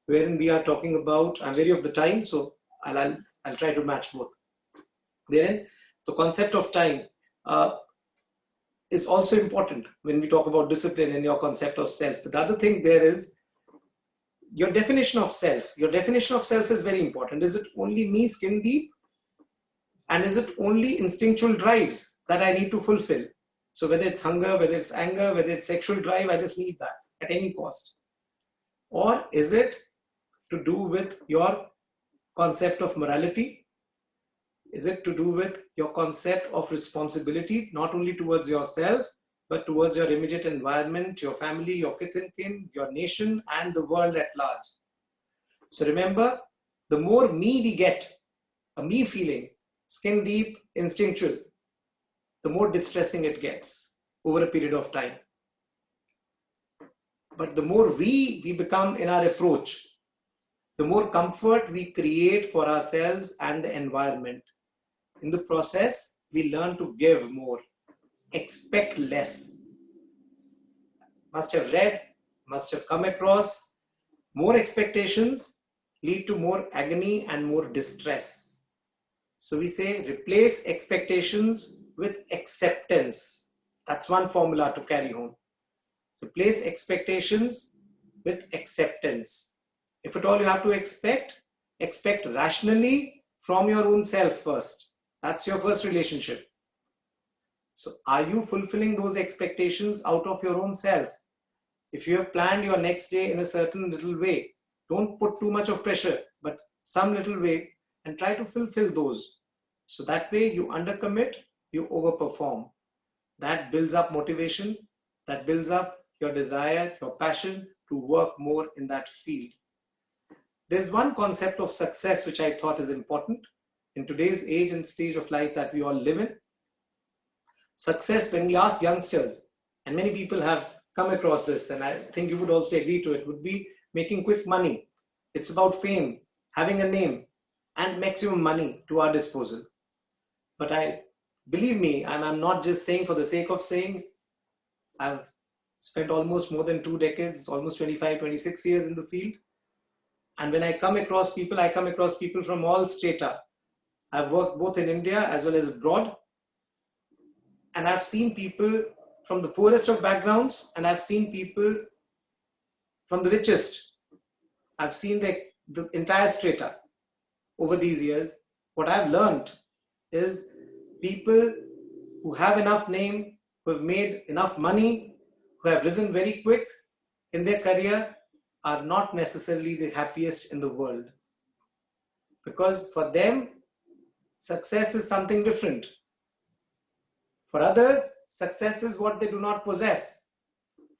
wherein we are talking about, I'm wary of the time, so I'll try to match both. Wherein the concept of time is also important when we talk about discipline and your concept of self. But the other thing there is your definition of self. Your definition of self is very important. Is it only me, skin deep? And is it only instinctual drives that I need to fulfill? So whether it's hunger, whether it's anger, whether it's sexual drive, I just need that at any cost. Or is it to do with your concept of morality? Is it to do with your concept of responsibility, not only towards yourself, but towards your immediate environment, your family, your kith and kin, your nation, and the world at large? So remember, the more me we get, a me feeling, skin deep, instinctual, the more distressing it gets over a period of time. But the more we become in our approach, the more comfort we create for ourselves and the environment. In the process, we learn to give more, expect less. Must have read, must have come across, more expectations lead to more agony and more distress. So we say replace expectations with acceptance. That's one formula to carry home. Replace expectations with acceptance. If at all you have to expect rationally from your own self first. That's your first relationship. So are you fulfilling those expectations out of your own self? If you have planned your next day in a certain little way, don't put too much of pressure, but some little way, and try to fulfill those. So that way you undercommit, you overperform. That builds up motivation, that builds up your desire, your passion to work more in that field. There's one concept of success which I thought is important in today's age and stage of life that we all live in. Success, when we ask youngsters, and many people have come across this, and I think you would also agree to it, would be making quick money. It's about fame, having a name, and maximum money to our disposal. But believe me, I'm not just saying for the sake of saying. I've spent almost more than 2 decades, almost 25, 26 years in the field. And when I come across people from all strata. I've worked both in India as well as abroad. And I've seen people from the poorest of backgrounds, and I've seen people from the richest. I've seen the entire strata over these years. What I've learned is people who have enough name, who have made enough money, who have risen very quick in their career are not necessarily the happiest in the world. Because for them, success is something different. For others, success is what they do not possess.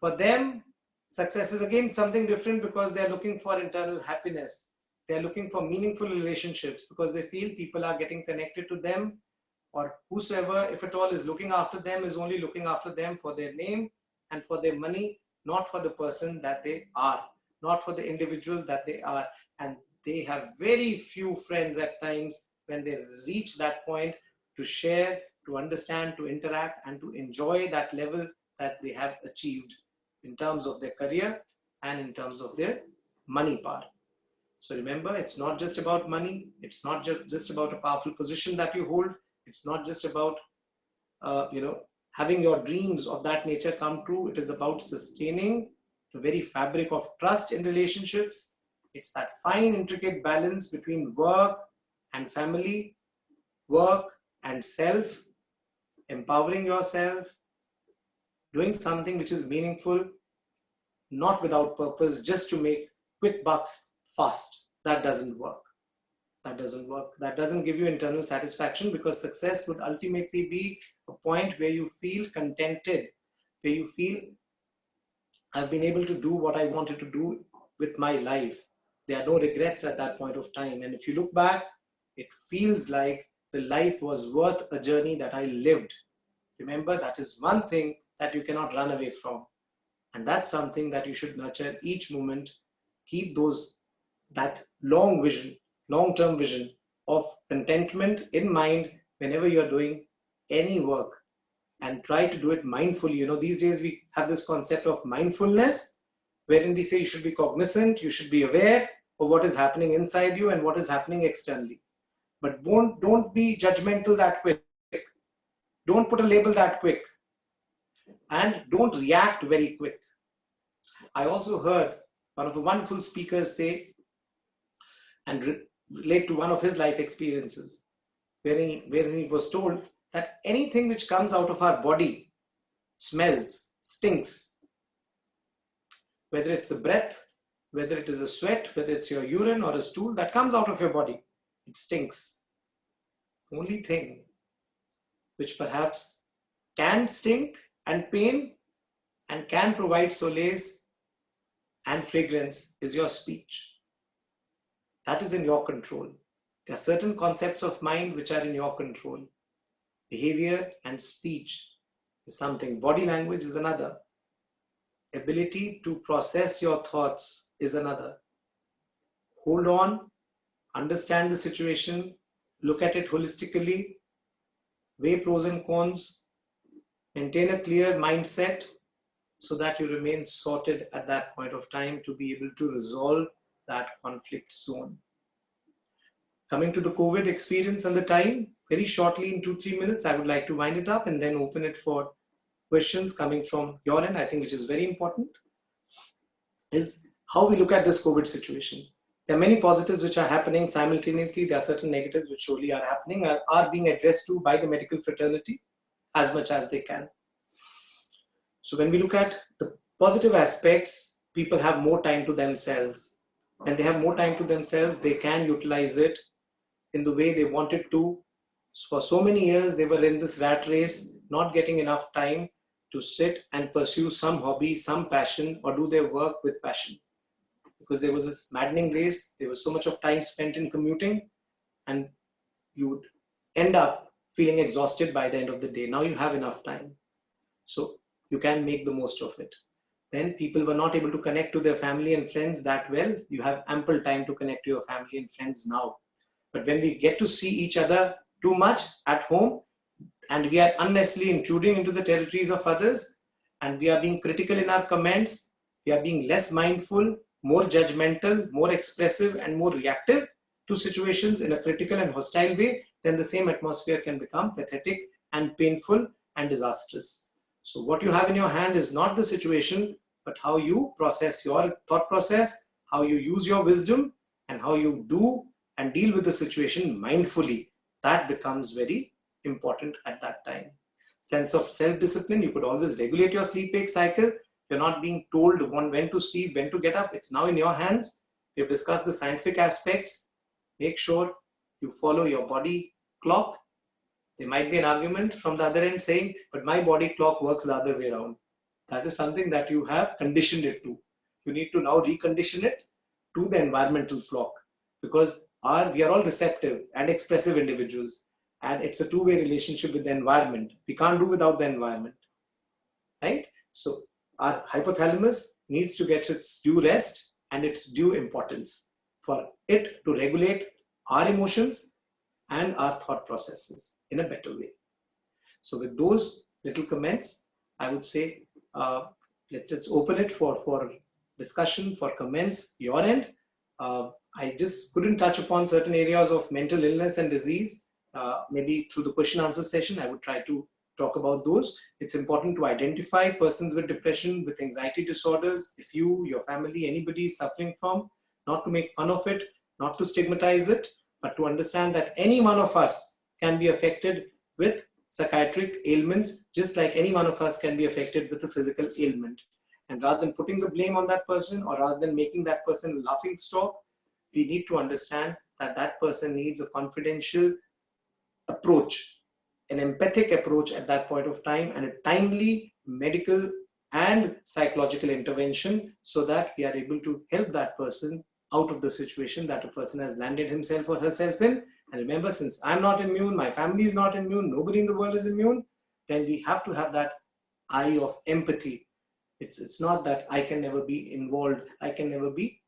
For them, success is again something different because they are looking for internal happiness. They are looking for meaningful relationships because they feel people are getting connected to them, or whosoever, if at all, is looking after them is only looking after them for their name and for their money, not for the person that they are, not for the individual that they are. And they have very few friends at times when they reach that point to share, to understand, to interact, and to enjoy that level that they have achieved in terms of their career and in terms of their money part. So remember, it's not just about money. It's not just about a powerful position that you hold. It's not just about, having your dreams of that nature come true. It is about sustaining the very fabric of trust in relationships. It's that fine, intricate balance between work and family, work and self, empowering yourself, doing something which is meaningful, not without purpose, just to make quick bucks fast. That doesn't work. That doesn't work. That doesn't give you internal satisfaction, because success would ultimately be a point where you feel contented, where you feel I've been able to do what I wanted to do with my life. There are no regrets at that point of time. And if you look back, it feels like the life was worth a journey that I lived. Remember, that is one thing that you cannot run away from. And that's something that you should nurture each moment. Keep that long-term vision of contentment in mind whenever you're doing any work, and try to do it mindfully. These days we have this concept of mindfulness, wherein we say you should be cognizant, you should be aware of what is happening inside you and what is happening externally. But don't be judgmental that quick. Don't put a label that quick. And don't react very quick. I also heard one of the wonderful speakers say, and relate to one of his life experiences, wherein he was told that anything which comes out of our body smells, stinks. Whether it's a breath, whether it is a sweat, whether it's your urine or a stool that comes out of your body, it stinks. Only thing which perhaps can stink and pain and can provide solace and fragrance is your speech. That is in your control. There are certain concepts of mind which are in your control. Behavior and speech is something. Body language is another. Ability to process your thoughts is another. Hold on, understand the situation, look at it holistically, weigh pros and cons, maintain a clear mindset so that you remain sorted at that point of time to be able to resolve that conflict zone. Coming to the COVID experience and the time, very shortly in 2-3 minutes, I would like to wind it up and then open it for questions coming from your end, I think, which is very important, is how we look at this COVID situation. There are many positives which are happening simultaneously. There are certain negatives which surely are happening, are being addressed to by the medical fraternity as much as they can. So when we look at the positive aspects, people have more time to themselves. When they have more time to themselves, they can utilize it in the way they want it to, For so many years, they were in this rat race, not getting enough time to sit and pursue some hobby, some passion, or do their work with passion. Because there was this maddening race, there was so much of time spent in commuting, and you would end up feeling exhausted by the end of the day. Now you have enough time, so you can make the most of it. Then people were not able to connect to their family and friends that well. You have ample time to connect to your family and friends now. But when we get to see each other too much at home, and we are unnecessarily intruding into the territories of others, and we are being critical in our comments, we are being less mindful, more judgmental, more expressive, and more reactive to situations in a critical and hostile way, then the same atmosphere can become pathetic and painful and disastrous. So what you have in your hand is not the situation, but how you process your thought process, how you use your wisdom, and how you do and deal with the situation mindfully. That becomes very important at that time. Sense of self-discipline, you could always regulate your sleep-wake cycle. You're not being told when to sleep, when to get up. It's now in your hands. We've discussed the scientific aspects. Make sure you follow your body clock. There might be an argument from the other end saying, but my body clock works the other way around. That is something that you have conditioned it to. You need to now recondition it to the environmental clock, because we are all receptive and expressive individuals, and it's a two-way relationship with the environment. We can't do without the environment, right? So our hypothalamus needs to get its due rest and its due importance for it to regulate our emotions and our thought processes in a better way. So with those little comments, I would say let's open it for discussion, for comments, your end. I just couldn't touch upon certain areas of mental illness and disease. Maybe through the question answer session, I would try to talk about those. It's important to identify persons with depression, with anxiety disorders. If you, your family, anybody is suffering from, not to make fun of it, not to stigmatize it, but to understand that any one of us can be affected with psychiatric ailments, just like any one of us can be affected with a physical ailment. And rather than putting the blame on that person, or rather than making that person a laughing stock, we need to understand that that person needs a confidential approach, an empathic approach at that point of time, and a timely medical and psychological intervention, so that we are able to help that person out of the situation that a person has landed himself or herself in. And remember, since I'm not immune, my family is not immune, nobody in the world is immune, then we have to have that eye of empathy. It's not that I can never be involved, I can never be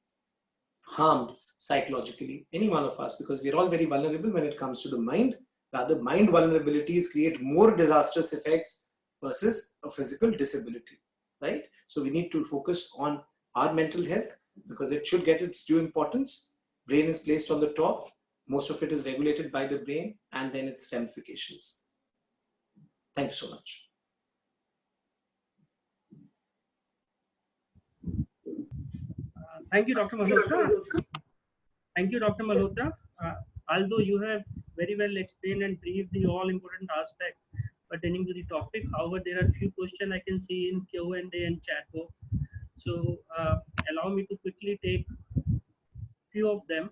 harmed psychologically, any one of us, because we're all very vulnerable when it comes to the mind. Rather, mind vulnerabilities create more disastrous effects versus a physical disability, right? So we need to focus on our mental health, because it should get its due importance. Brain is placed on the top. Most of it is regulated by the brain, and then its ramifications. Thank you so much. Thank you, Dr. Malhotra. Thank you, Dr. Malhotra. Although you have very well explained and briefed the all-important aspect pertaining to the topic, however, there are few questions I can see in Q&A and chat box. So allow me to quickly take few of them.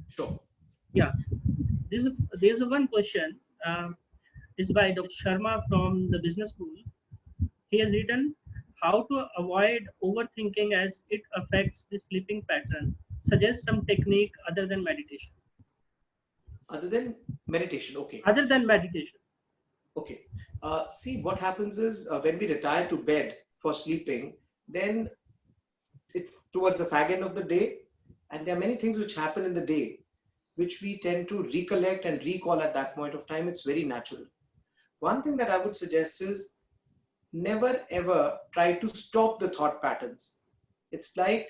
Sure. Yeah, there's a one question. Is by Dr. Sharma from the business school. He has written, how to avoid overthinking as it affects the sleeping pattern. Suggest some technique other than meditation. Other than meditation, okay. Other than meditation. Okay. See, what happens is when we retire to bed for sleeping, then it's towards the fag end of the day. And there are many things which happen in the day, which we tend to recollect and recall at that point of time. It's very natural. One thing that I would suggest is never ever try to stop the thought patterns. It's like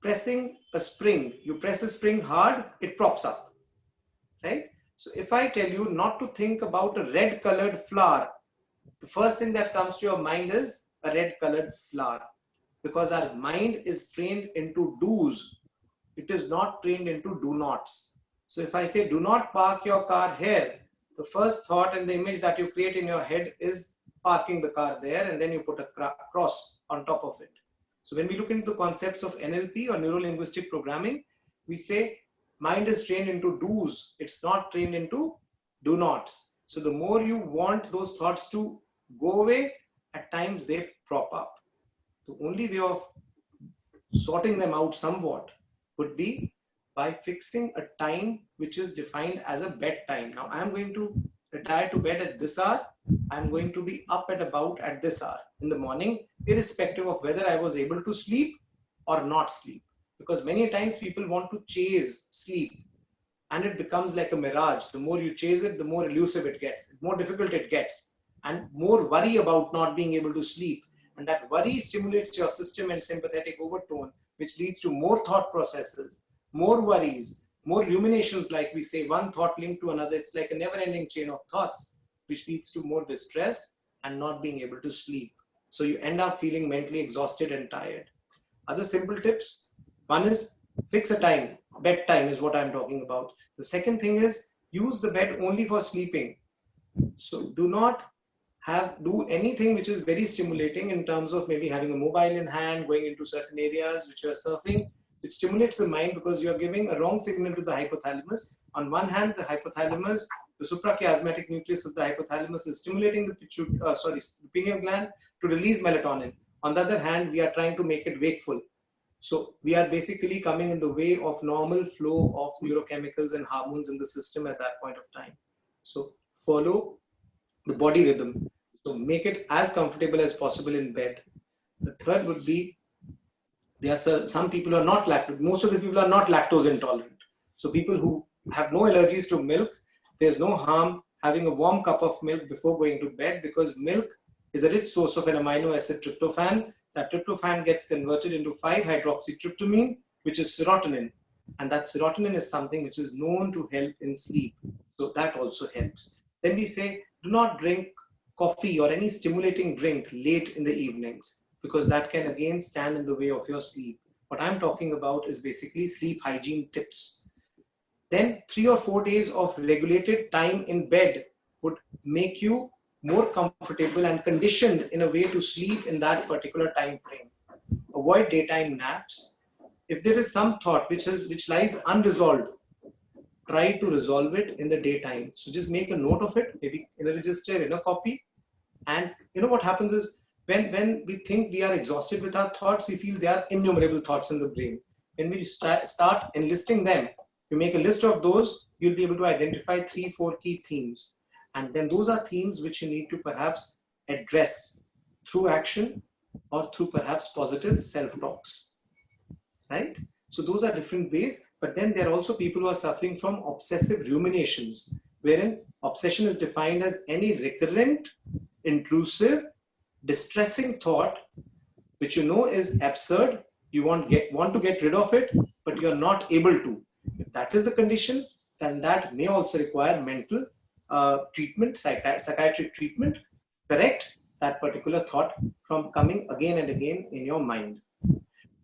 pressing a spring. You press a spring hard, it props up, right? So if I tell you not to think about a red colored flower, the first thing that comes to your mind is a red colored flower, because our mind is trained into do's. It is not trained into do nots. So if I say, do not park your car here, the first thought and the image that you create in your head is parking the car there, and then you put a cross on top of it. So when we look into the concepts of NLP or neuro-linguistic programming, we say mind is trained into do's. It's not trained into do nots. So the more you want those thoughts to go away, at times they prop up. The only way of sorting them out somewhat would be by fixing a time which is defined as a bedtime. Now I'm going to retire to bed at this hour. I'm going to be up at about at this hour in the morning, irrespective of whether I was able to sleep or not sleep. Because many times people want to chase sleep and it becomes like a mirage. The more you chase it, the more elusive it gets, the more difficult it gets, and more worry about not being able to sleep. And that worry stimulates your system and sympathetic overtone, which leads to more thought processes, more worries, more ruminations, like we say, one thought linked to another. It's like a never-ending chain of thoughts, which leads to more distress and not being able to sleep. So you end up feeling mentally exhausted and tired. Other simple tips. One is fix a time. Bedtime is what I'm talking about. The second thing is use the bed only for sleeping. So do not do anything which is very stimulating in terms of maybe having a mobile in hand, going into certain areas which you are surfing. It stimulates the mind because you are giving a wrong signal to the hypothalamus. On one hand, the hypothalamus, the suprachiasmatic nucleus of the hypothalamus is stimulating the pineal gland to release melatonin. On the other hand, we are trying to make it wakeful. So we are basically coming in the way of normal flow of neurochemicals and hormones in the system at that point of time. So follow the body rhythm. So make it as comfortable as possible in bed. The third would be, there are some people who are not lactose. Most of the people are not lactose intolerant. So people who have no allergies to milk, there's no harm having a warm cup of milk before going to bed, because milk is a rich source of an amino acid tryptophan. That tryptophan gets converted into 5-hydroxytryptamine, which is serotonin. And that serotonin is something which is known to help in sleep. So that also helps. Then we say, do not drink coffee or any stimulating drink late in the evenings, because that can again stand in the way of your sleep. What I'm talking about is basically sleep hygiene tips. Then 3 or 4 days of regulated time in bed would make you more comfortable and conditioned in a way to sleep in that particular time frame. Avoid daytime naps. If there is some thought which lies unresolved, try to resolve it in the daytime. So just make a note of it, maybe in a register, in a copy. And you know what happens is, when we think we are exhausted with our thoughts, we feel there are innumerable thoughts in the brain. When we start enlisting them, you make a list of those, you'll be able to identify 3-4 key themes. And then those are themes which you need to perhaps address through action or through perhaps positive self-talks, right? So those are different ways. But then there are also people who are suffering from obsessive ruminations, wherein obsession is defined as any recurrent, intrusive, distressing thought which you know is absurd. You want to get rid of it, but you're not able to. If that is the condition, then that may also require mental treatment, psychiatric treatment, correct that particular thought from coming again and again in your mind.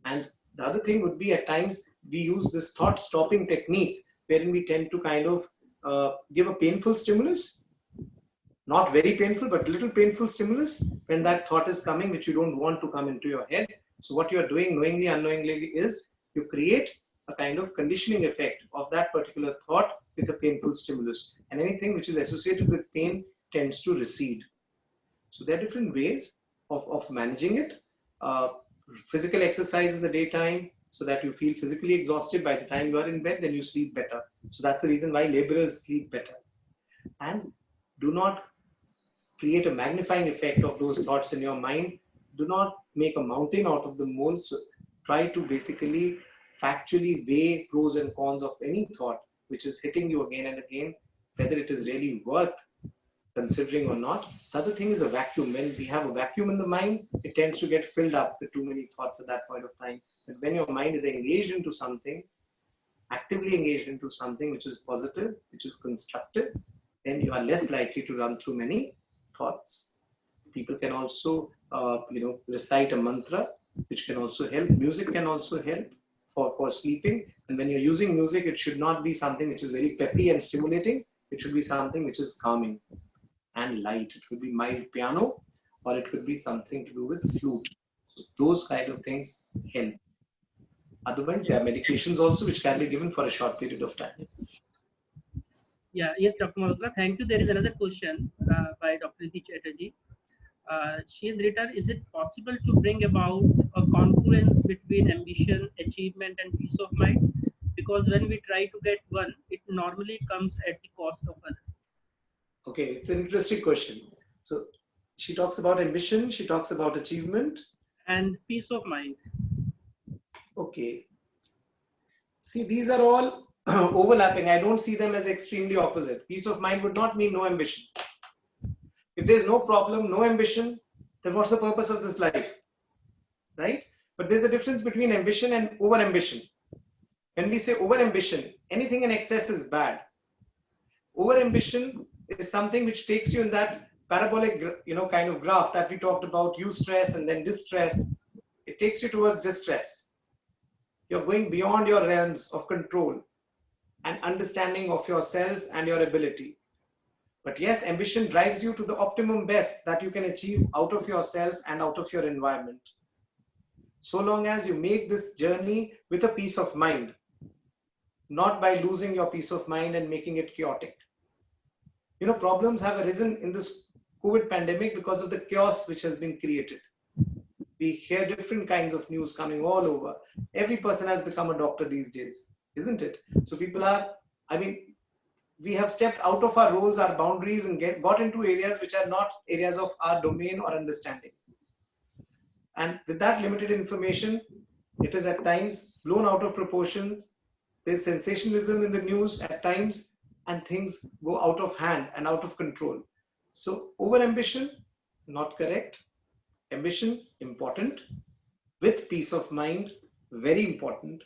And the other thing would be, at times we use this thought stopping technique, wherein we tend to kind of give a painful stimulus, not very painful, but little painful stimulus when that thought is coming, which you don't want to come into your head. So what you are doing knowingly, unknowingly, is you create a kind of conditioning effect of that particular thought with a painful stimulus. And anything which is associated with pain tends to recede. So there are different ways of managing it. Physical exercise in the daytime, so that you feel physically exhausted. By the time you are in bed, then you sleep better. So that's the reason why laborers sleep better. And do not create a magnifying effect of those thoughts in your mind. Do not make a mountain out of the mole. So try to basically factually weigh pros and cons of any thought which is hitting you again and again, whether it is really worth considering or not. The other thing is a vacuum. When we have a vacuum in the mind, it tends to get filled up with too many thoughts at that point of time. But when your mind is engaged into something, actively engaged into something which is positive, which is constructive, then you are less likely to run through many thoughts. People can also, recite a mantra, which can also help. Music can also help for sleeping. And when you're using music, it should not be something which is very peppy and stimulating. It should be something which is calming and light. It could be mild piano, or it could be something to do with flute. So those kind of things help. Otherwise, there are medications also which can be given for a short period of time. Yeah, yes, Dr. Malhotra, thank you. There is another question by Dr. Niti Chatterjee. She has written, is it possible to bring about a confluence between ambition, achievement, and peace of mind? Because when we try to get one, it normally comes at the cost of other. Okay, it's an interesting question. So she talks about ambition, she talks about achievement. And peace of mind. Okay. See, these are all overlapping. I don't see them as extremely opposite. Peace of mind would not mean no ambition. If there's no problem, no ambition, then what's the purpose of this life? Right? But there's a difference between ambition and over-ambition. When we say over-ambition, anything in excess is bad. Over-ambition is something which takes you in that parabolic, kind of graph that we talked about, eustress and then distress. It takes you towards distress. You're going beyond your realms of control and understanding of yourself and your ability. But yes, ambition drives you to the optimum best that you can achieve out of yourself and out of your environment. So long as you make this journey with a peace of mind, not by losing your peace of mind and making it chaotic. Problems have arisen in this COVID pandemic because of the chaos which has been created. We hear different kinds of news coming all over. Every person has become a doctor these days, isn't it? So people are, we have stepped out of our roles, our boundaries, and got into areas which are not areas of our domain or understanding. And with that limited information, it is at times blown out of proportions. There's sensationalism in the news at times, and things go out of hand and out of control. So over-ambition, not correct. Ambition, important. With peace of mind, very important.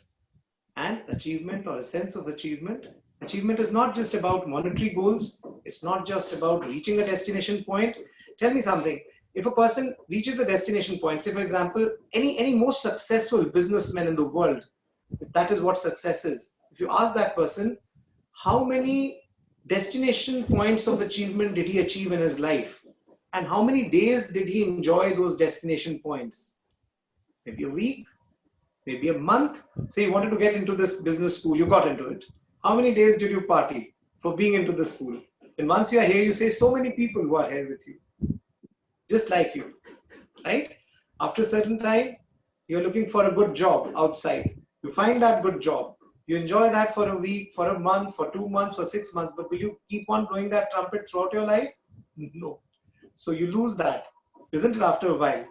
And achievement or a sense of achievement. Achievement is not just about monetary goals. It's not just about reaching a destination point. Tell me something. If a person reaches a destination point, say for example, any most successful businessman in the world, if that is what success is, if you ask that person, how many destination points of achievement did he achieve in his life? And how many days did he enjoy those destination points? Maybe a week, maybe a month. Say you wanted to get into this business school, you got into it. How many days did you party for being into the school? And once you are here, you say so many people who are here with you, just like you, right? After a certain time, you're looking for a good job outside. You find that good job. You enjoy that for a week, for a month, for 2 months, for 6 months, but will you keep on blowing that trumpet throughout your life? No. So you lose that, isn't it, after a while?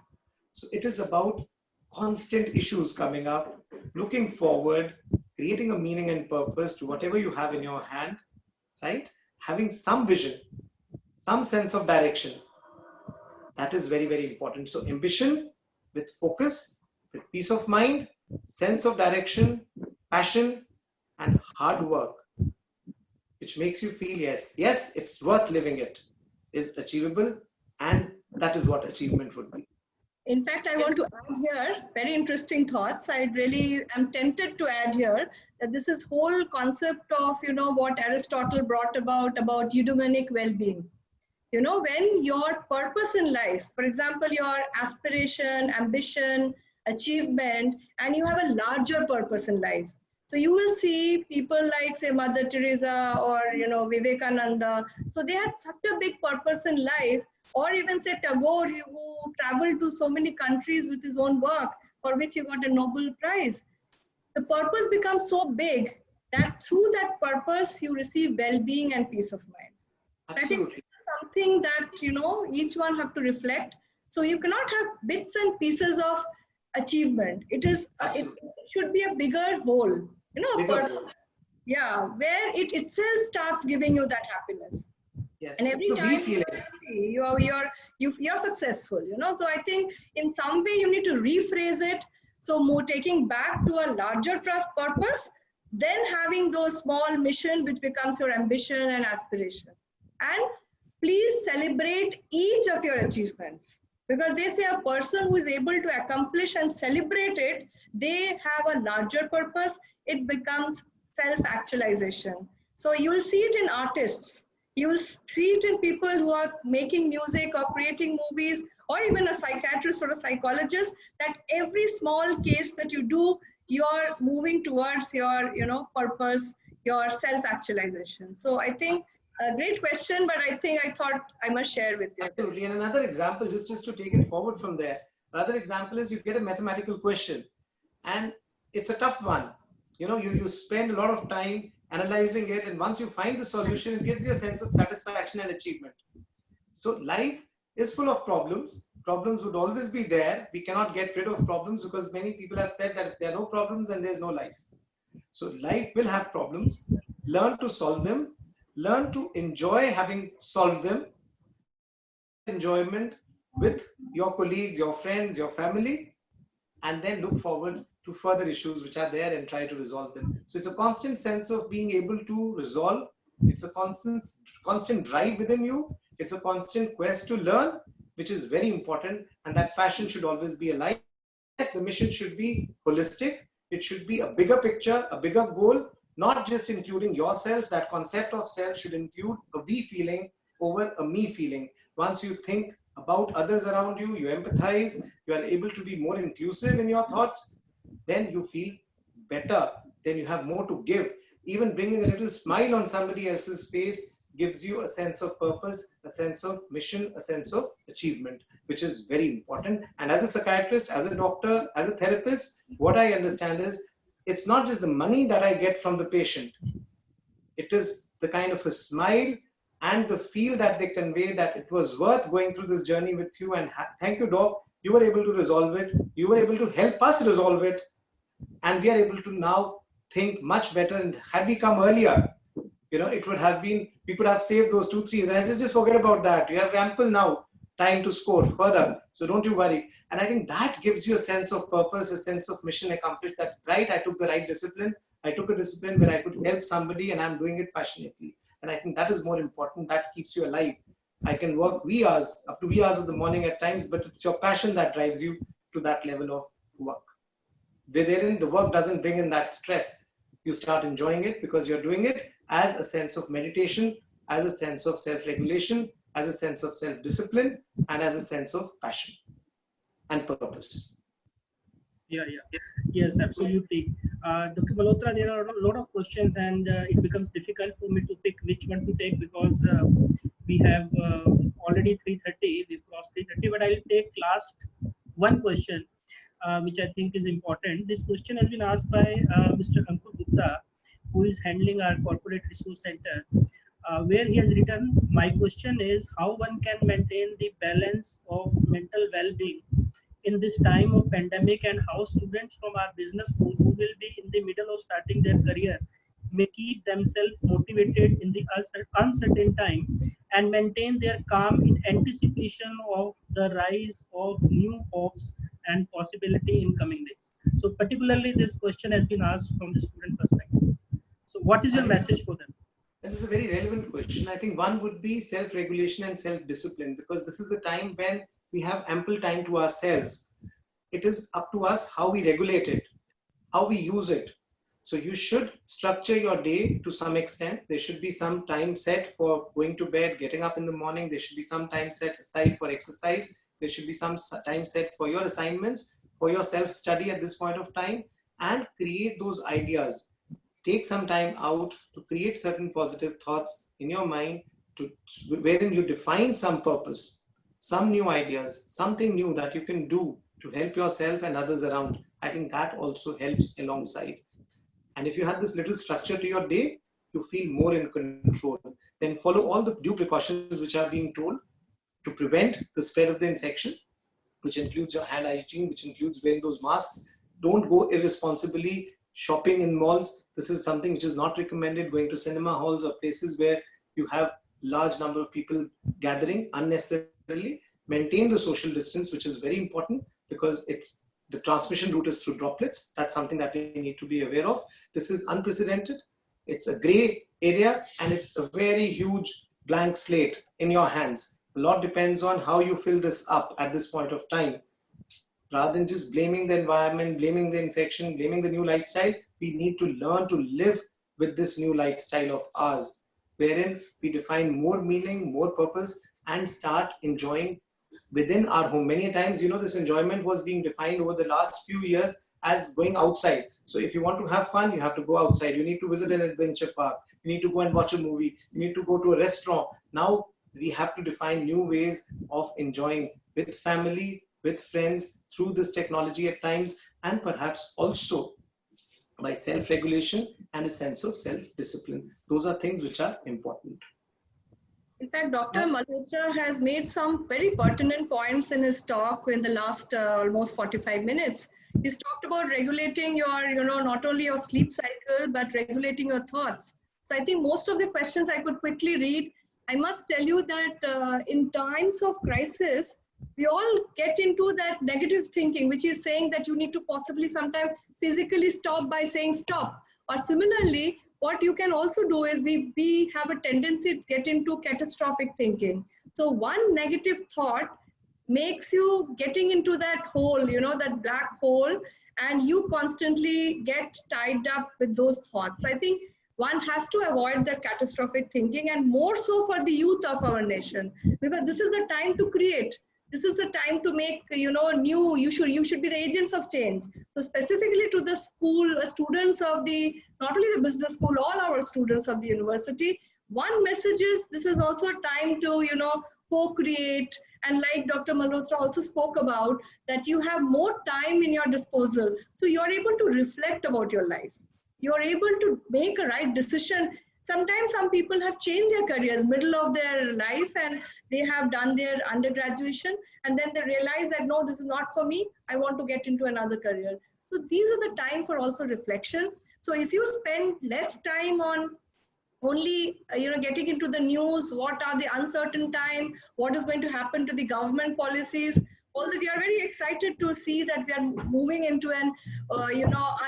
So it is about constant issues coming up, looking forward, creating a meaning and purpose to whatever you have in your hand, right? Having some vision, some sense of direction. That is very, very important. So ambition with focus, with peace of mind, sense of direction, passion, and hard work, which makes you feel, yes, it's worth living it, is achievable. And that is what achievement would be. In fact, I want to add here very interesting thoughts. I really am tempted to add here that this is whole concept of, what Aristotle brought about eudaimonic well-being. When your purpose in life, for example, your aspiration, ambition, achievement, and you have a larger purpose in life. So you will see people like, say, Mother Teresa or, Vivekananda. So they had such a big purpose in life. Or even say Tagore, who traveled to so many countries with his own work, for which he got a Nobel Prize. The purpose becomes so big that through that purpose, you receive well-being and peace of mind. Absolutely. I think this is something that, each one have to reflect. So you cannot have bits and pieces of achievement. It should be a bigger whole, Bigger whole. Yeah, where it itself starts giving you that happiness. Yes, and every time you're successful, So I think in some way you need to rephrase it. So more taking back to a larger purpose, then having those small mission which becomes your ambition and aspiration. And please celebrate each of your achievements, because they say a person who is able to accomplish and celebrate it, they have a larger purpose. It becomes self-actualization. So you will see it in artists. You will see it in people who are making music or creating movies, or even a psychiatrist or a psychologist, that every small case that you do you're moving towards your, purpose, your self-actualization. So I think a great question, but I thought I must share with you. Absolutely. And another example, just to take it forward from there, another example is you get a mathematical question and it's a tough one. You spend a lot of time analyzing it, and once you find the solution, it gives you a sense of satisfaction and achievement. So life is full of problems. Problems would always be there. We cannot get rid of problems because many people have said that if there are no problems, then there's no life. So life will have problems. Learn to solve them. Learn to enjoy having solved them. Enjoyment with your colleagues, your friends, your family, and then look forward to further issues which are there and try to resolve them. So it's a constant sense of being able to resolve. It's a constant drive within you. It's a constant quest to learn, which is very important. And that passion should always be alive. Yes, the mission should be holistic. It should be a bigger picture, a bigger goal, not just including yourself. That concept of self should include a we feeling over a me feeling. Once you think about others around you, you empathize, you are able to be more inclusive in your thoughts, then you feel better, then you have more to give. Even bringing a little smile on somebody else's face gives you a sense of purpose, a sense of mission, a sense of achievement, which is very important. And as a psychiatrist, as a doctor, as a therapist, what I understand is it's not just the money that I get from the patient. It is the kind of a smile and the feel that they convey that it was worth going through this journey with you. And thank you, Doc. You were able to resolve it. You were able to help us resolve it. And we are able to now think much better. And had we come earlier, it would have been, we could have saved those 2 3 years. And I said, just forget about that. You have ample now time to score further. So don't you worry. And I think that gives you a sense of purpose, a sense of mission accomplished, that right, I took the right discipline. I took a discipline where I could help somebody and I'm doing it passionately. And I think that is more important. That keeps you alive. I can work wee hours, up to wee hours of the morning at times, but it's your passion that drives you to that level of work. Wherein the work doesn't bring in that stress. You start enjoying it because you're doing it as a sense of meditation, as a sense of self-regulation, as a sense of self-discipline, and as a sense of passion and purpose. Yes, absolutely. Dr. Malhotra, there are a lot of questions and it becomes difficult for me to pick which one to take because we have already 3:30, we've crossed 3:30, but I'll take last one question, which I think is important. This question has been asked by Mr. Ankur Gupta, who is handling our Corporate Resource Center, where he has written, my question is how one can maintain the balance of mental well-being in this time of pandemic, and how students from our business school who will be in the middle of starting their career may keep themselves motivated in the uncertain time and maintain their calm in anticipation of the rise of new hopes and possibility in coming days. So particularly this question has been asked from the student perspective. So what is your message for them? That is a very relevant question. I think one would be self-regulation and self-discipline, because this is a time when we have ample time to ourselves. It is up to us how we regulate it, how we use it. So you should structure your day to some extent. There should be some time set for going to bed, getting up in the morning. There should be some time set aside for exercise. There should be some time set for your assignments, for your self-study at this point of time, and create those ideas. Take some time out to create certain positive thoughts in your mind, wherein you define some purpose, some new ideas, something new that you can do to help yourself and others around. I think that also helps alongside. And if you have this little structure to your day, you feel more in control. Then follow all the due precautions which are being told to prevent the spread of the infection, which includes your hand hygiene, which includes wearing those masks. Don't go irresponsibly shopping in malls. This is something which is not recommended. Going to cinema halls or places where you have large number of people gathering unnecessarily. Maintain the social distance, which is very important because the transmission route is through droplets. That's something that we need to be aware of. This is unprecedented. It's a gray area and it's a very huge blank slate in your hands. A lot depends on how you fill this up at this point of time. Rather than just blaming the environment, blaming the infection, blaming the new lifestyle, we need to learn to live with this new lifestyle of ours, wherein we define more meaning, more purpose, and start enjoying within our home. Many times, this enjoyment was being defined over the last few years as going outside. So if you want to have fun, you have to go outside. You need to visit an adventure park. You need to go and watch a movie. You need to go to a restaurant. Now we have to define new ways of enjoying with family, with friends, through this technology at times, and perhaps also by self-regulation and a sense of self-discipline. Those are things which are important. In fact, Dr. Malhotra has made some very pertinent points in his talk in the last almost 45 minutes. He's talked about regulating your, not only your sleep cycle, but regulating your thoughts. So I think most of the questions I could quickly read. I must tell you that in times of crisis, we all get into that negative thinking, which is saying that you need to possibly sometimes physically stop by saying stop. Or similarly, what you can also do is we have a tendency to get into catastrophic thinking. So one negative thought makes you getting into that hole, that black hole, and you constantly get tied up with those thoughts. I think one has to avoid that catastrophic thinking, and more so for the youth of our nation, because this is the time to create. This is the time to make, new, you should be the agents of change. So specifically to the school, students of not only the business school, all our students of the university, one message is this is also a time to, co-create. And like Dr. Malhotra also spoke about, that you have more time in your disposal. So you're able to reflect about your life. You're able to make a right decision. Sometimes some people have changed their careers middle of their life, and they have done their undergraduation, and then they realize that, no, this is not for me. I want to get into another career. So these are the time for also reflection. So if you spend less time on only, getting into the news, what are the uncertain time, what is going to happen to the government policies, although we are very excited to see that we are moving into an,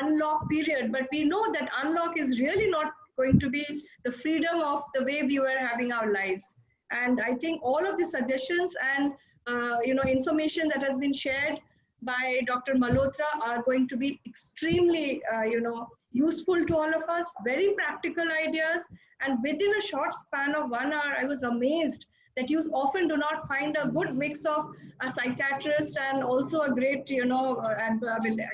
unlock period, but we know that unlock is really not going to be the freedom of the way we were having our lives. And I think all of the suggestions and information that has been shared by Dr. Malhotra are going to be extremely useful to all of us, very practical ideas. And within a short span of 1 hour, I was amazed that you often do not find a good mix of a psychiatrist and also a great,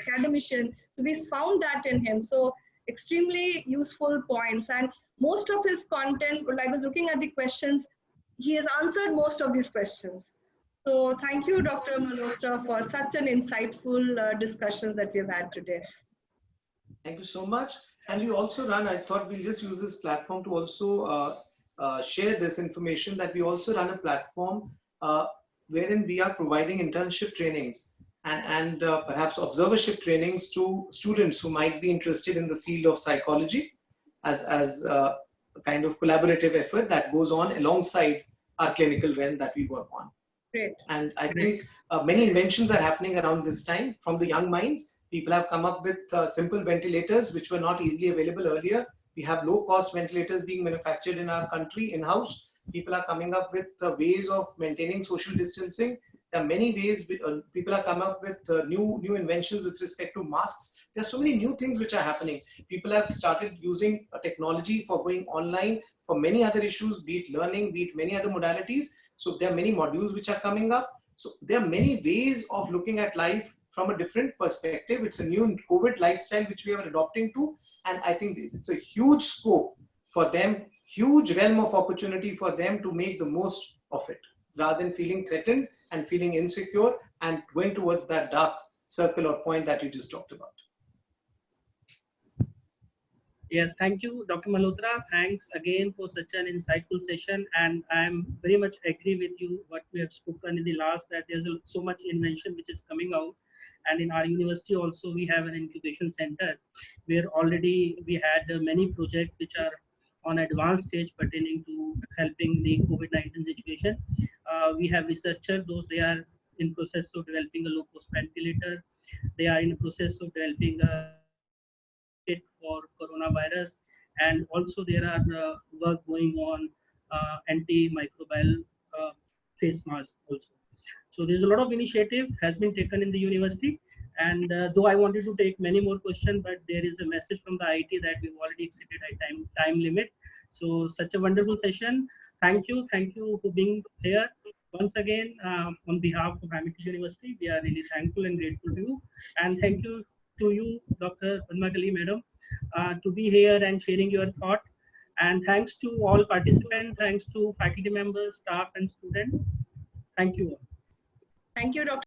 academician. So we found that in him. So extremely useful points, and most of his content, when I was looking at the questions, he has answered most of these questions. So thank you, Dr. Malhotra, for such an insightful discussion that we've had today. Thank you so much. And we also run, I thought we'll just use this platform to also share this information, that we also run a platform wherein we are providing internship trainings and perhaps observership trainings to students who might be interested in the field of psychology as a kind of collaborative effort that goes on alongside our clinical realm that we work on. Great. And I think many inventions are happening around this time from the young minds. People have come up with simple ventilators which were not easily available earlier. We have low-cost ventilators being manufactured in our country in-house. People are coming up with ways of maintaining social distancing. There are many ways people are coming up with new inventions with respect to masks. There are so many new things which are happening. People have started using technology for going online for many other issues, be it learning, be it many other modalities. So there are many modules which are coming up. So there are many ways of looking at life from a different perspective. It's a new COVID lifestyle which we are adopting to. And I think it's a huge scope for them, huge realm of opportunity for them to make the most of it, rather than feeling threatened and feeling insecure and going towards that dark circle or point that you just talked about. Yes, thank you, Dr. Malhotra. Thanks again for such an insightful session. And I'm very much agree with you what we have spoken in the last, that there's so much invention which is coming out. And in our university also, we have an incubation center where already we had many projects which are on advanced stage pertaining to helping the COVID-19 situation. We have researchers, those they are in process of developing a low-cost ventilator. They are in the process of developing a kit for coronavirus, and also there are work going on antimicrobial face mask also. So there's a lot of initiative has been taken in the university, and though I wanted to take many more questions, but there is a message from the IT that we've already exceeded our time limit. So such a wonderful session. Thank you for being here. Once again, on behalf of Amity University, we are really thankful and grateful to you. And thank you to you, Dr. Padmakali Madam, to be here and sharing your thought. And thanks to all participants, thanks to faculty members, staff, and students. Thank you all. Thank you, Dr.